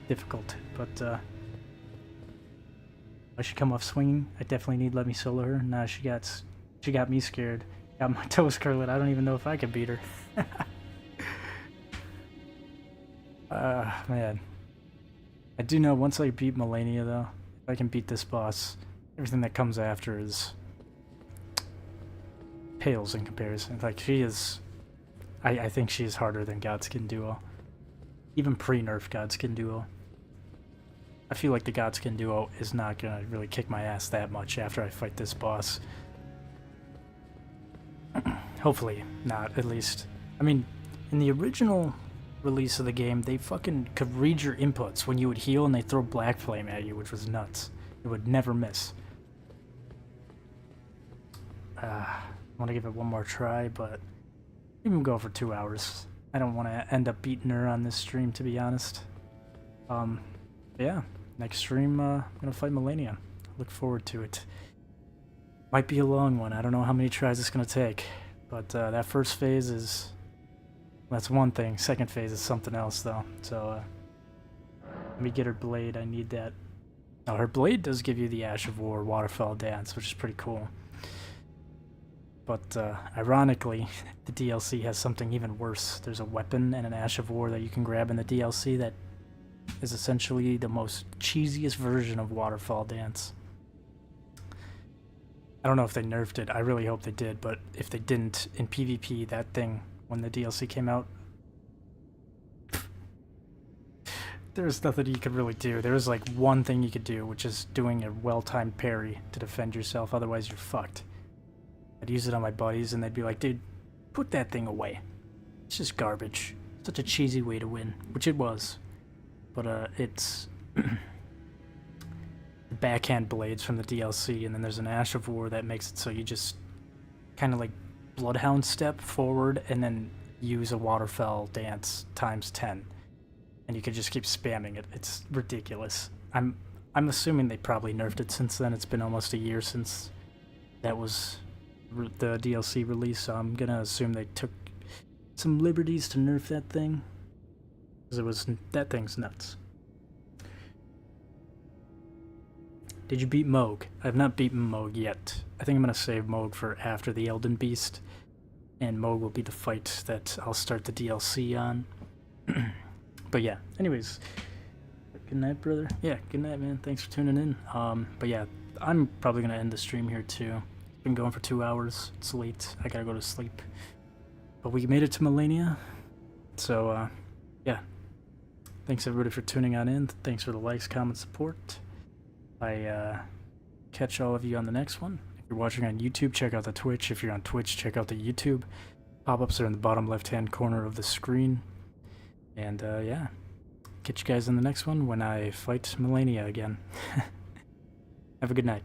difficult. But, I should come off swinging. I definitely need Let Me Solo her. Nah, she got me scared. Got my toes curling. I don't even know if I could beat her. Man. I do know once I beat Melania, though, if I can beat this boss, everything that comes after is... pales in comparison. Like, she is... I think she is harder than Godskin Duo. Even pre-nerf Godskin Duo. I feel like the Godskin Duo is not gonna really kick my ass that much after I fight this boss. Hopefully not, at least. I mean, in the original release of the game, they fucking could read your inputs when you would heal and they throw Black Flame at you, which was nuts. It would never miss. I want to give it one more try, but even go for 2 hours. I don't want to end up beating her on this stream, to be honest. Yeah, next stream, I'm gonna fight Melania. Look forward to it. Might be a long one. I don't know how many tries it's gonna take, but that first phase is... that's one thing. Second phase is something else, though. So, let me get her blade. I need that. Now, her blade does give you the Ash of War waterfall dance, which is pretty cool. But, ironically, the DLC has something even worse. There's a weapon and an Ash of War that you can grab in the DLC that is essentially the most cheesiest version of waterfall dance. I don't know if they nerfed it. I really hope they did, but if they didn't, in PvP, that thing, when the DLC came out, there's nothing you could really do. There was like one thing you could do, which is doing a well-timed parry to defend yourself, otherwise you're fucked. I'd use it on my buddies and they'd be like, dude, put that thing away. It's just garbage. Such a cheesy way to win, which it was. But it's backhand blades from the DLC, and then there's an Ash of War that makes it so you just kind of like Bloodhound step forward and then use a waterfall dance times 10. And you could just keep spamming it. It's ridiculous. I'm assuming they probably nerfed it since then. It's been almost a year since that was the DLC release, so I'm gonna assume they took some liberties to nerf that thing. Because that thing's nuts. Did you beat Moog? I have not beaten Moog yet. I think I'm gonna save Moog for after the Elden Beast. And Moog will be the fight that I'll start the DLC on. But yeah, anyways. Good night, brother. Yeah, good night, man. Thanks for tuning in. But yeah, I'm probably gonna end the stream here too. Been going for 2 hours. It's late. I gotta go to sleep. But we made it to Melania. So, yeah. Thanks everybody for tuning on in. Thanks for the likes, comments, support. I catch all of you on the next one. If you're watching on YouTube, check out the Twitch. If you're on Twitch, check out the YouTube. Pop-ups are in the bottom left-hand corner of the screen. And, yeah. Catch you guys in the next one when I fight Melania again. Have a good night.